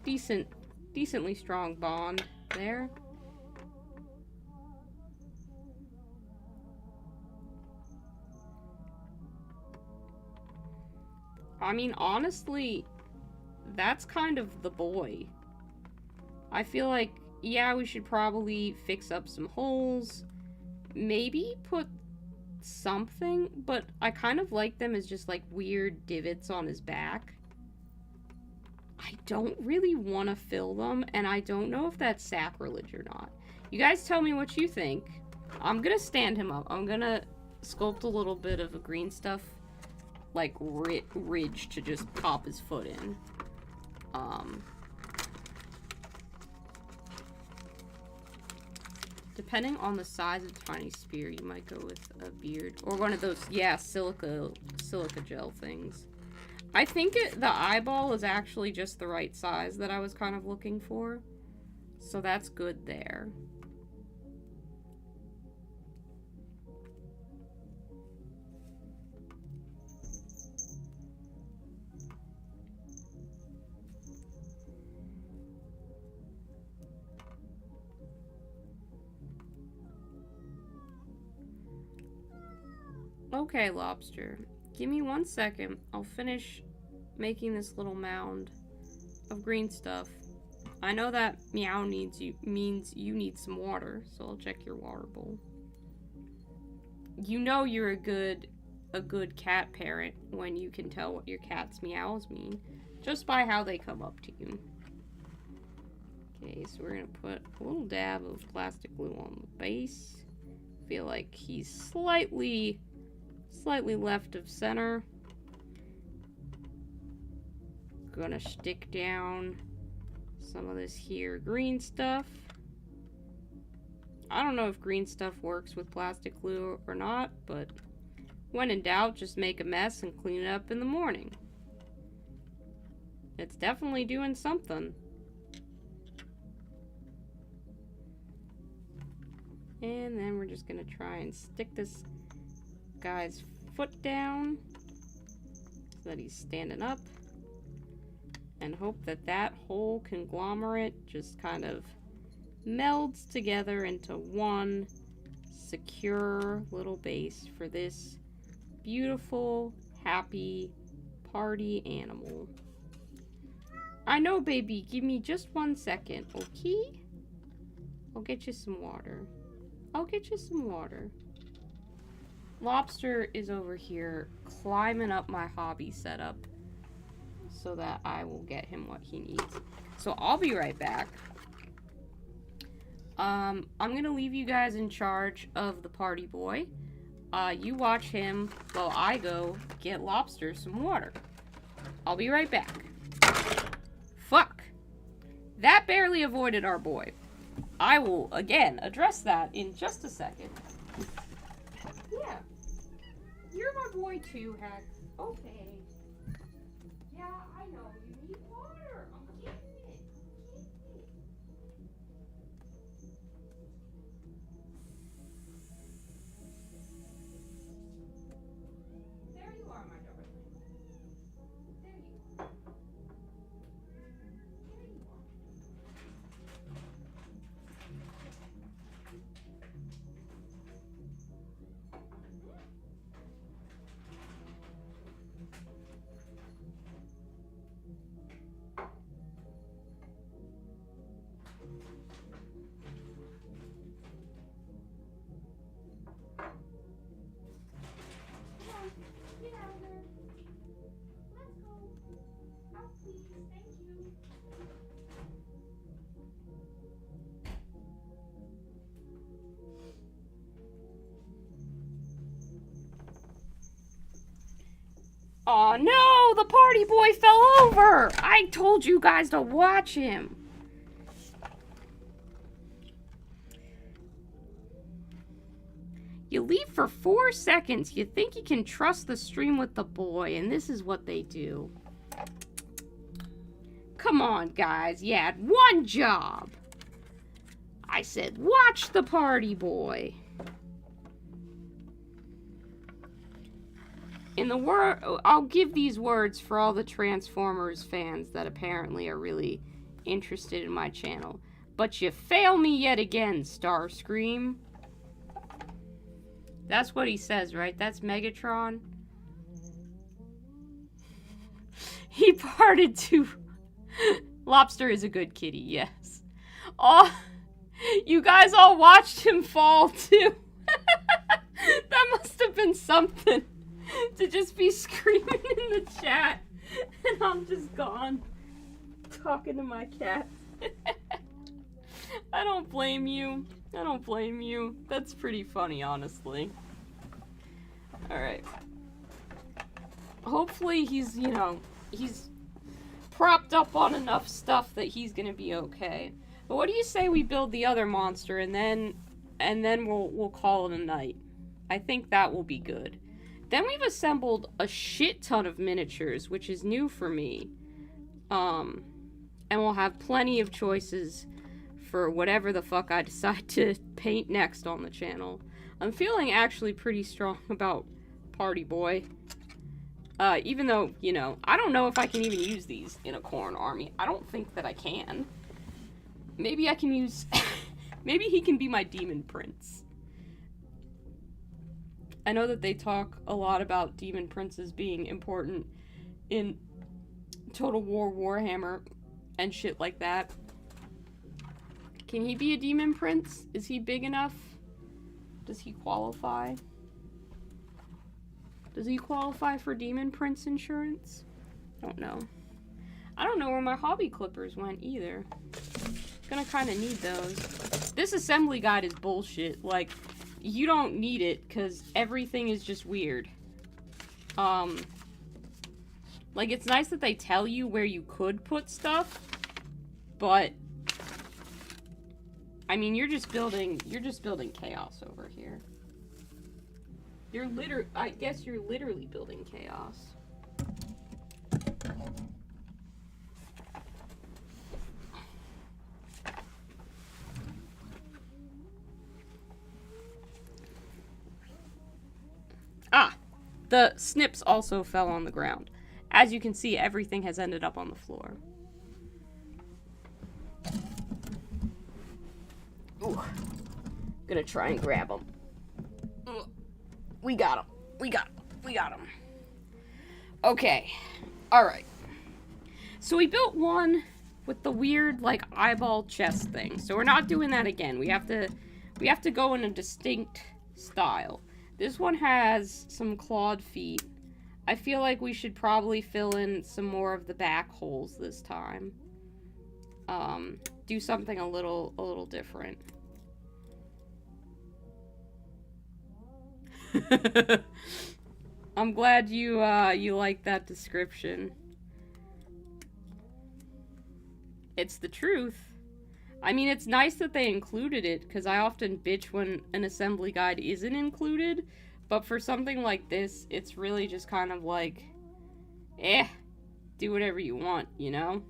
Speaker 1: decently strong bond there. I mean, honestly, that's kind of the boy. I feel like, yeah, we should probably fix up some holes. Maybe put something, but I kind of like them as just like weird divots on his back. I don't really want to fill them, and I don't know if that's sacrilege or not. You guys tell me what you think. I'm gonna stand him up. I'm gonna sculpt a little bit of a green stuff, like ridge to just pop his foot in. Depending on the size of tiny spear, you might go with a beard. Or one of those, yeah, silica gel things. I think the eyeball is actually just the right size that I was kind of looking for. So that's good there. Okay, Lobster. Give me 1 second. I'll finish making this little mound of green stuff. I know that meow means you need some water, so I'll check your water bowl. You know you're a good cat parent when you can tell what your cat's meows mean just by how they come up to you. Okay, so we're gonna put a little dab of plastic glue on the base. Feel like he's slightly left of center. Gonna stick down some of this here green stuff. I don't know if green stuff works with plastic glue or not, but when in doubt, just make a mess and clean it up in the morning. It's definitely doing something. And then we're just gonna try and stick this guy's foot down so that he's standing up, and hope that that whole conglomerate just kind of melds together into one secure little base for this beautiful, happy party animal. I know, baby. Give me just 1 second, okay? I'll get you some water. Lobster is over here climbing up my hobby setup so that I will get him what he needs. So I'll be right back. I'm gonna leave you guys in charge of the party boy. You watch him while I go get Lobster some water. I'll be right back. Fuck. That barely avoided our boy. I will, again, address that in just a second. Yeah. You're my boy too, Heck. Okay. Yeah, I know. You need water. I'm getting it. There you are, my darling. There you are. Aw, no! The party boy fell over! I told you guys to watch him! You leave for 4 seconds. You think you can trust the stream with the boy, and this is what they do. Come on, guys. You had one job. I said, watch the party boy. I'll give these words for all the Transformers fans that apparently are really interested in my channel. But you fail me yet again, Starscream. That's what he says, right? That's Megatron. He parted to... Lobster is a good kitty, yes. Oh, you guys all watched him fall, too. That must have been something. To just be screaming in the chat. And I'm just gone. Talking to my cat. I don't blame you. I don't blame you. That's pretty funny, honestly. Alright. Hopefully he's, you know, he's propped up on enough stuff that he's gonna be okay. But what do you say we build the other monster and then we'll call it a night? I think that will be good. Then we've assembled a shit ton of miniatures, which is new for me. And we'll have plenty of choices for whatever the fuck I decide to paint next on the channel. I'm feeling actually pretty strong about Party Boy. Even though, you know, I don't know if I can even use these in a corn army. I don't think that I can. Maybe I can use... Maybe he can be my demon prince. I know that they talk a lot about demon princes being important in Total War Warhammer and shit like that. Can he be a demon prince? Is he big enough? Does he qualify? Does he qualify for demon prince insurance? Don't know. I don't know where my hobby clippers went either. Gonna kind of need those. This assembly guide is bullshit. Like, you don't need it because everything is just weird. Like, it's nice that they tell you where you could put stuff, but I mean, you're just building chaos over here. I guess you're literally building chaos. Ah, the snips also fell on the ground. As you can see, everything has ended up on the floor. Ooh. Gonna try and grab them. We got him. We got him. Okay. Alright. So we built one with the weird, like, eyeball chest thing. So we're not doing that again. We have to go in a distinct style. This one has some clawed feet. I feel like we should probably fill in some more of the back holes this time. Do something a little different. I'm glad you like that description. It's the truth. I mean, it's nice that they included it, because I often bitch when an assembly guide isn't included, but for something like this, it's really just kind of like, do whatever you want, you know?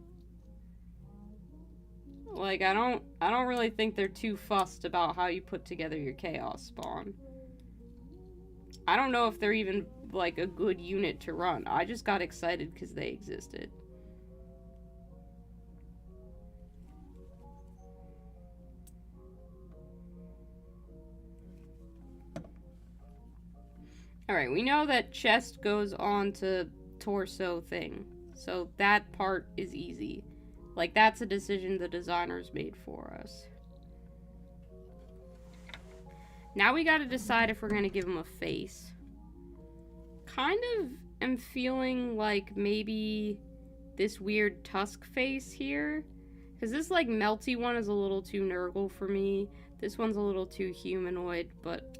Speaker 1: Like, I don't really think they're too fussed about how you put together your chaos spawn. I don't know if they're even, like, a good unit to run. I just got excited because they existed. Alright, we know that chest goes on to torso thing. So that part is easy. Like, that's a decision the designers made for us. Now we gotta decide if we're gonna give him a face. Kind of am feeling like maybe this weird tusk face here. Because this, like, melty one is a little too Nurgle for me. This one's a little too humanoid, but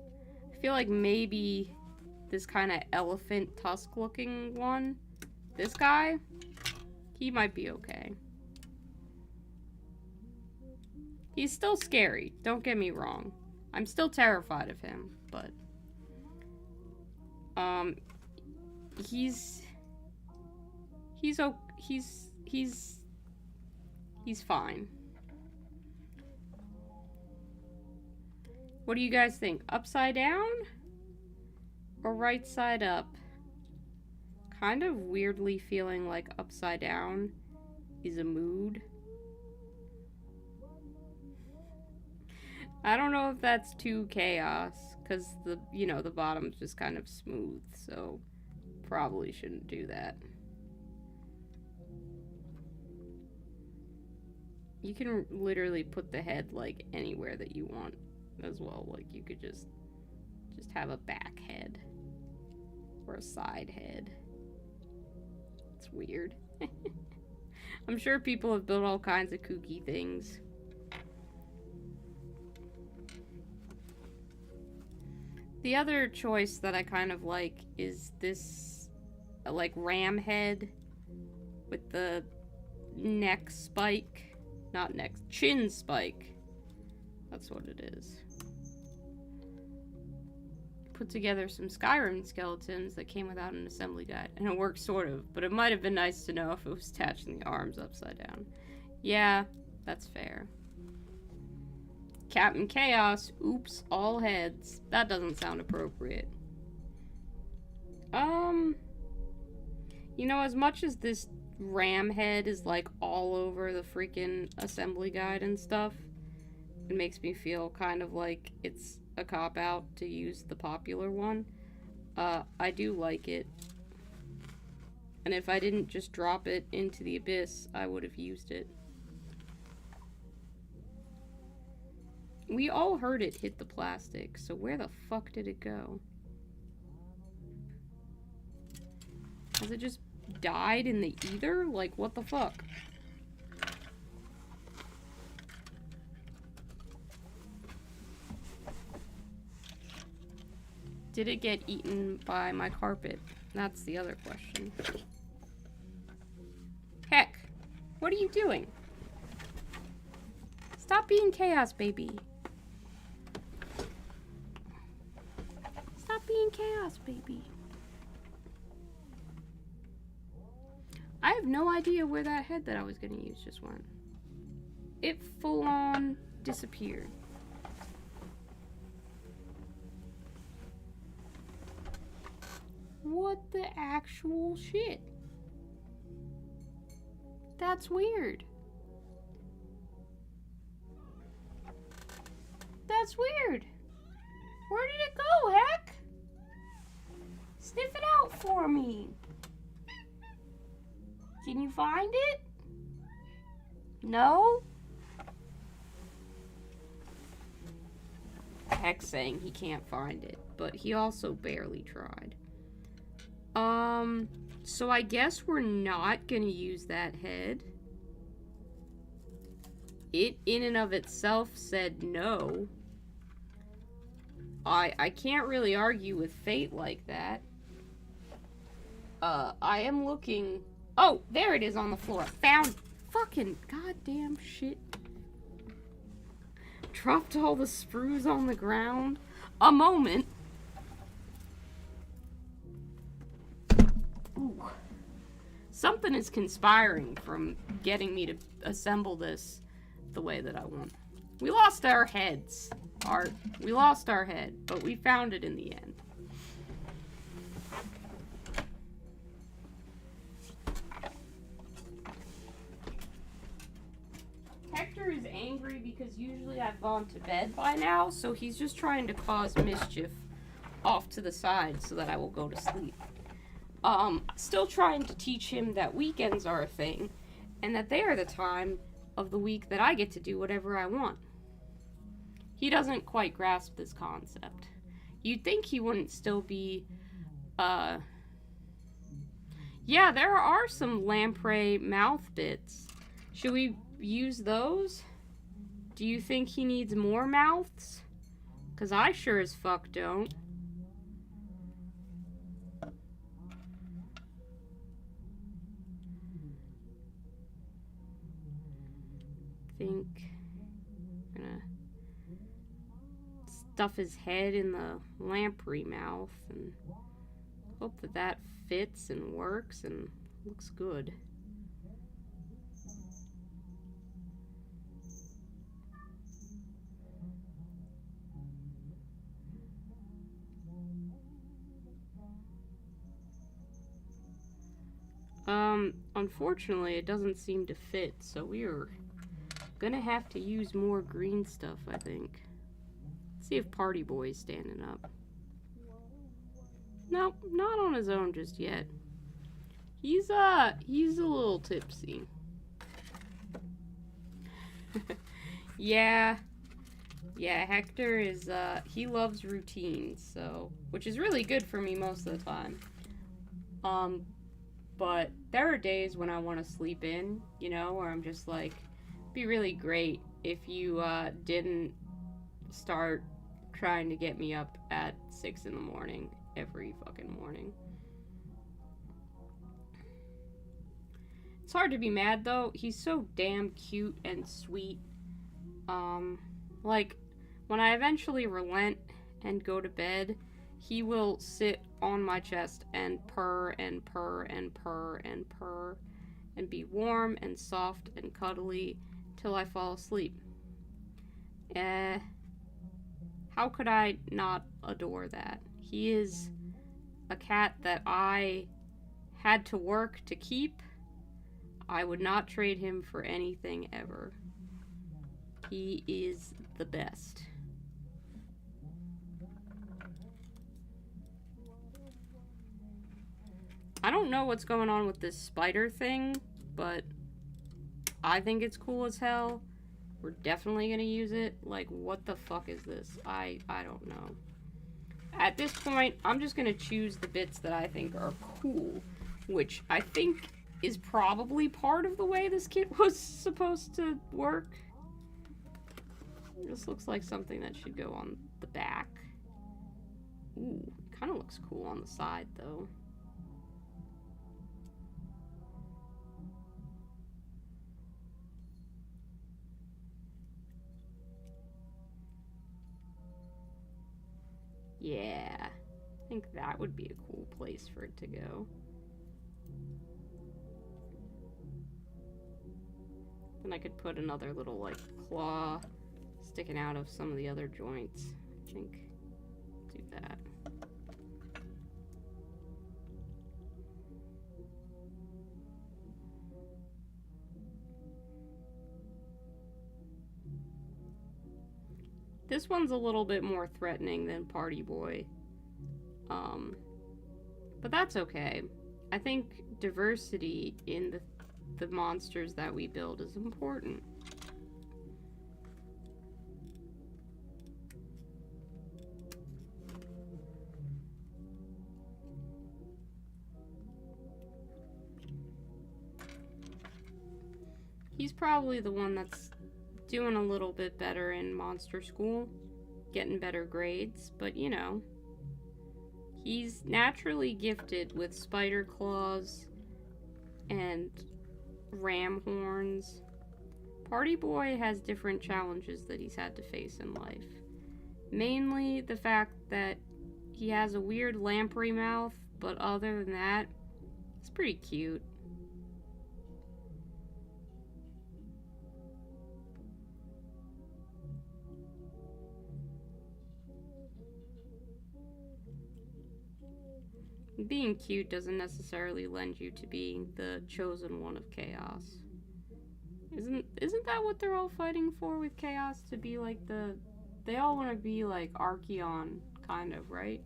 Speaker 1: I feel like maybe this kind of elephant tusk looking one, this guy, he might be okay. He's still scary, don't get me wrong. I'm still terrified of him, but he's fine. What do you guys think? Upside down or right side up? kind of weirdly feeling like upside down is a mood. I don't know if that's too chaos, because the, you know, the bottom's just kind of smooth, so probably shouldn't do that. You can literally put the head, like, anywhere that you want as well. Like, you could just have a back head. Or a side head. It's weird. I'm sure people have built all kinds of kooky things. The other choice that I kind of like is this, like, ram head with the neck spike. Not neck, chin spike. That's what it is. Put together some Skyrim skeletons that came without an assembly guide. And it works sort of, but it might have been nice to know if it was attaching the arms upside down. Yeah, that's fair. Captain Chaos, oops, all heads. That doesn't sound appropriate. You know, as much as this ram head is like all over the freaking assembly guide and stuff, it makes me feel kind of like it's a cop-out to use the popular one. I do like it. And if I didn't just drop it into the abyss, I would have used it. We all heard it hit the plastic, so where the fuck did it go? Has it just died in the ether? Like, what the fuck? Did it get eaten by my carpet? That's the other question. Heck, what are you doing? Stop being chaos, baby. Stop being chaos, baby. I have no idea where that head that I was gonna use just went. It full on disappeared. What the actual shit? That's weird. That's weird. Where did it go, heck? Sniff it out for me. Can you find it? No? Heck's saying he can't find it, but he also barely tried. So I guess we're not gonna use that head. It, in and of itself, said no. I can't really argue with fate like that. I am looking... Oh, there it is on the floor. Found... Fucking goddamn shit. Dropped all the sprues on the ground. A moment. Ooh. Something is conspiring from getting me to assemble this the way that I want. We lost our heads. We lost our head, but we found it in the end. Hector is angry because usually I've gone to bed by now, so he's just trying to cause mischief off to the side so that I will go to sleep. Still trying to teach him that weekends are a thing, and that they are the time of the week that I get to do whatever I want. He doesn't quite grasp this concept. You'd think he wouldn't still be, Yeah, there are some lamprey mouth bits. Should we use those? Do you think he needs more mouths? 'Cause I sure as fuck don't. Think I'm gonna stuff his head in the lamprey mouth and hope that that fits and works and looks good. Unfortunately, it doesn't seem to fit, so we're gonna have to use more green stuff, I think. Let's see if Party Boy's standing up. Nope, not on his own just yet. He's a little tipsy. Yeah, Hector is, he loves routines, so, which is really good for me most of the time. But there are days when I want to sleep in, you know, where I'm just like, it'd be really great if you, didn't start trying to get me up at 6 in the morning, every fucking morning. It's hard to be mad, though. He's so damn cute and sweet. Like, when I eventually relent and go to bed, he will sit on my chest and purr and purr and purr and purr and be warm and soft and cuddly till I fall asleep. How could I not adore that? He is a cat that I had to work to keep. I would not trade him for anything ever. He is the best. I don't know what's going on with this spider thing, but I think it's cool as hell. We're definitely gonna use it. Like, what the fuck is this? I don't know. At this point, I'm just gonna choose the bits that I think are cool, which I think is probably part of the way this kit was supposed to work. This looks like something that should go on the back. Ooh, kind of looks cool on the side, though. Yeah, I think that would be a cool place for it to go. Then I could put another little, like, claw sticking out of some of the other joints. I think do that. This one's a little bit more threatening than Party Boy. But that's okay. I think diversity in the monsters that we build is important. He's probably the one that's doing a little bit better in monster school, getting better grades, but you know, he's naturally gifted with spider claws and ram horns. Party Boy has different challenges that he's had to face in life. Mainly the fact that he has a weird lamprey mouth, but other than that, he's pretty cute. Being cute doesn't necessarily lend you to being the chosen one of chaos. Isn't that what they're all fighting for with chaos? To be like they all want to be like Archeon, kind of, right?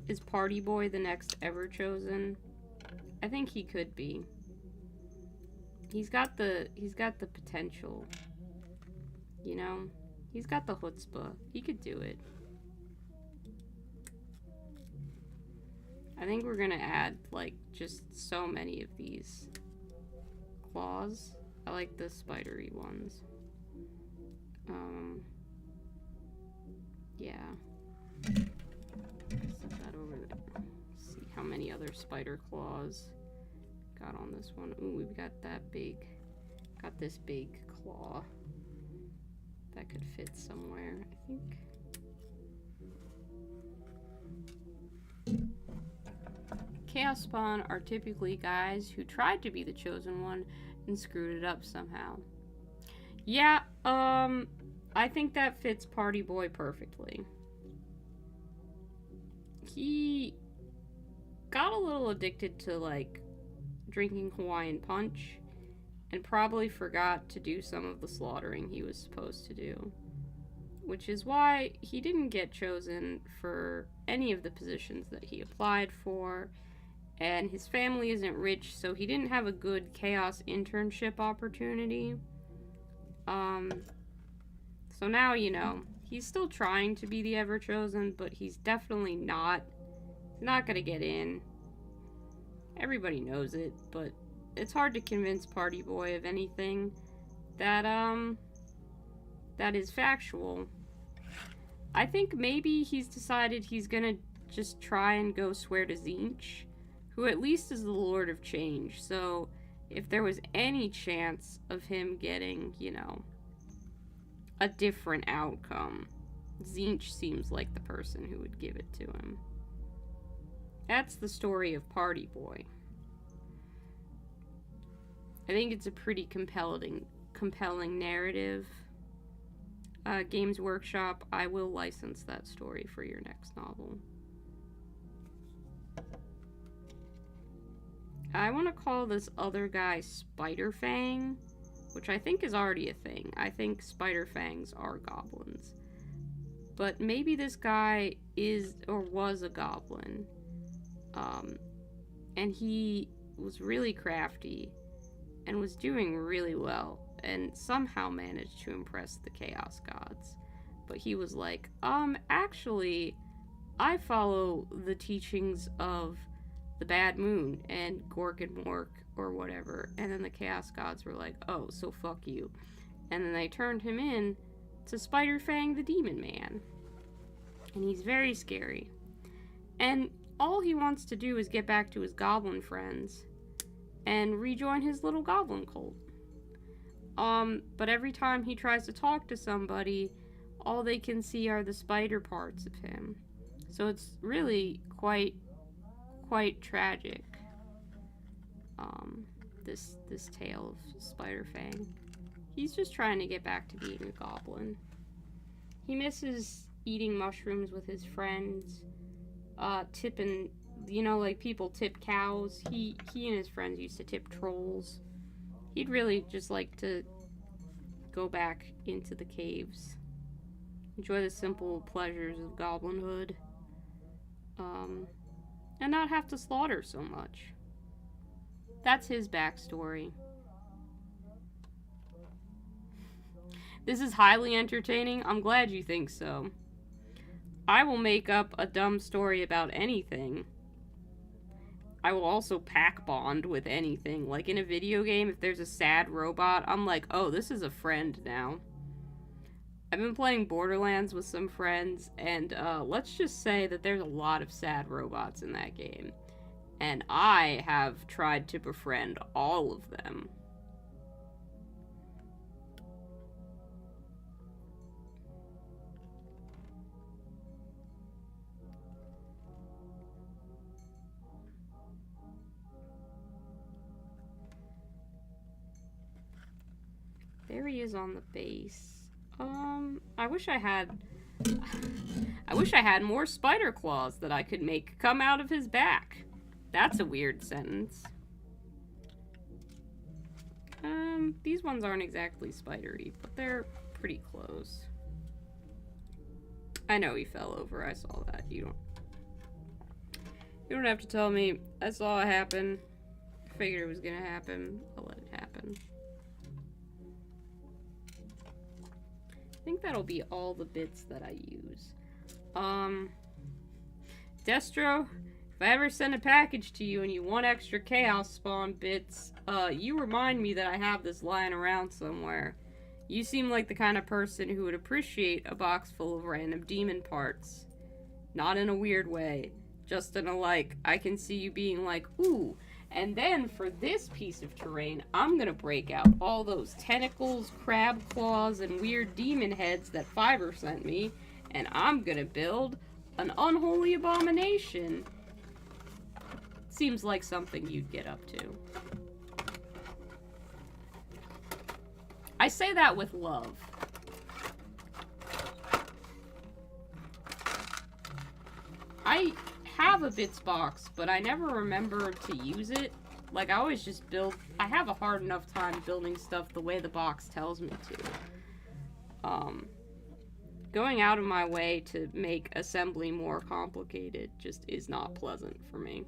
Speaker 1: Is Party Boy the next ever chosen? I think he could be. He's got the potential. You know? He's got the chutzpah. He could do it. I think we're gonna add, like, just so many of these claws. I like the spidery ones. Yeah. Set that over there. See how many other spider claws got on this one. Ooh, we've got this big claw that could fit somewhere, I think. Chaos Spawn are typically guys who tried to be the chosen one and screwed it up somehow. Yeah, I think that fits Party Boy perfectly. He got a little addicted to, like, drinking Hawaiian Punch and probably forgot to do some of the slaughtering he was supposed to do. Which is why he didn't get chosen for any of the positions that he applied for, and his family isn't rich, so he didn't have a good Chaos internship opportunity. So now, you know, he's still trying to be the Ever-Chosen, but he's definitely not gonna get in. Everybody knows it, but it's hard to convince Party Boy of anything that is factual. I think maybe he's decided he's gonna just try and go swear to Tzeentch, who at least is the Lord of Change, so if there was any chance of him getting, you know, a different outcome, Tzeentch seems like the person who would give it to him. That's the story of Party Boy. I think it's a pretty compelling narrative. Games Workshop, I will license that story for your next novel. I want to call this other guy Spider-Fang, which I think is already a thing. I think Spider-Fangs are goblins. But maybe this guy is or was a goblin. And he was really crafty and was doing really well and somehow managed to impress the Chaos Gods. But he was like, actually, I follow the teachings of the Bad Moon and Gork and Mork or whatever. And then the Chaos Gods were like, oh, so fuck you. And then they turned him in to Spider-Fang the Demon Man. And he's very scary. And all he wants to do is get back to his goblin friends and rejoin his little goblin cult. But every time he tries to talk to somebody, all they can see are the spider parts of him. So it's really quite tragic. This tale of Spider-Fang. He's just trying to get back to being a goblin. He misses eating mushrooms with his friends, tipping, you know, like people tip cows. He and his friends used to tip trolls. He'd really just like to go back into the caves. Enjoy the simple pleasures of goblinhood. And not have to slaughter so much. That's his backstory. This is highly entertaining. I'm glad you think so. I will make up a dumb story about anything. I will also pack bond with anything. Like in a video game, if there's a sad robot, I'm like, oh, this is a friend now. I've been playing Borderlands with some friends, and let's just say that there's a lot of sad robots in that game. And I have tried to befriend all of them. There he is on the base. I wish I had more spider claws that I could make come out of his back. That's a weird sentence. These ones aren't exactly spidery, but they're pretty close. I know he fell over. I saw that. You don't have to tell me. I saw it happen. I figured it was gonna happen. I'll let it happen. I think that'll be all the bits that I use. Destro, if I ever send a package to you and you want extra Chaos Spawn bits, you remind me that I have this lying around somewhere. You seem like the kind of person who would appreciate a box full of random demon parts. Not in a weird way. Just in a, like, I can see you being like, ooh. And then for this piece of terrain, I'm gonna break out all those tentacles, crab claws, and weird demon heads that Fiverr sent me, and I'm gonna build an unholy abomination. Seems like something you'd get up to. I say that with love. I have a bits box, but I never remember to use it. Like, I always just build... I have a hard enough time building stuff the way the box tells me to. Going out of my way to make assembly more complicated just is not pleasant for me.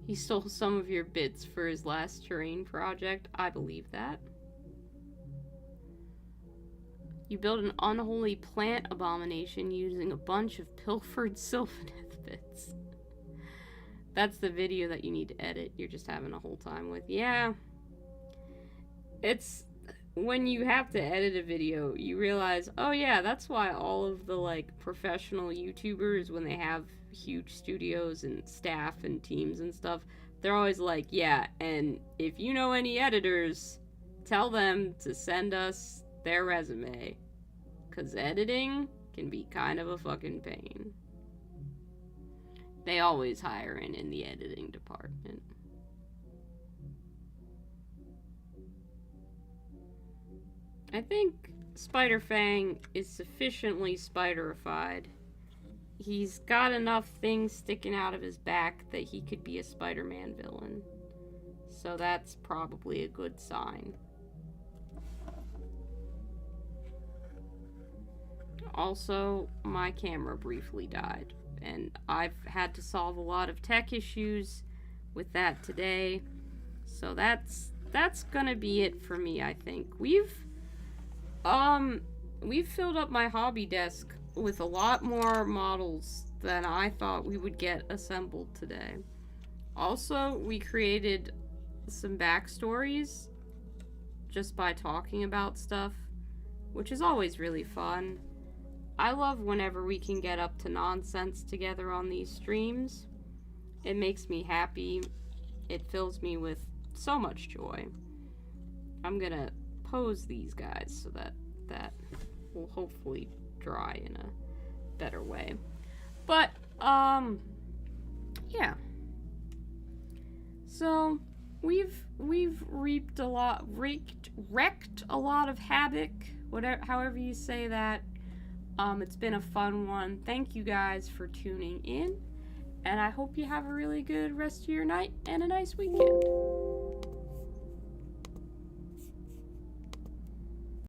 Speaker 1: He stole some of your bits for his last terrain project. I believe that. You built an unholy plant abomination using a bunch of pilfered sylvaneth bits. That's the video that you need to edit. You're just having a whole time with. Yeah. It's... when you have to edit a video, you realize, oh yeah, that's why all of the, like, professional YouTubers, when they have huge studios and staff and teams and stuff, they're always like, yeah, and if you know any editors, tell them to send us their resume, because editing can be kind of a fucking pain. They always hire in the editing department. I think Spider-Fang is sufficiently spiderified. He's got enough things sticking out of his back that he could be a Spider-Man villain. So that's probably a good sign. Also, my camera briefly died, and I've had to solve a lot of tech issues with that today. So that's gonna be it for me, I think. We've filled up my hobby desk with a lot more models than I thought we would get assembled today. Also, we created some backstories just by talking about stuff, which is always really fun. I love whenever we can get up to nonsense together on these streams. It makes me happy. It fills me with so much joy. I'm gonna pose these guys so that will hopefully dry in a better way. But, yeah. So, we've wreaked a lot of havoc, whatever, however you say that. It's been a fun one. Thank you guys for tuning in, and I hope you have a really good rest of your night and a nice weekend.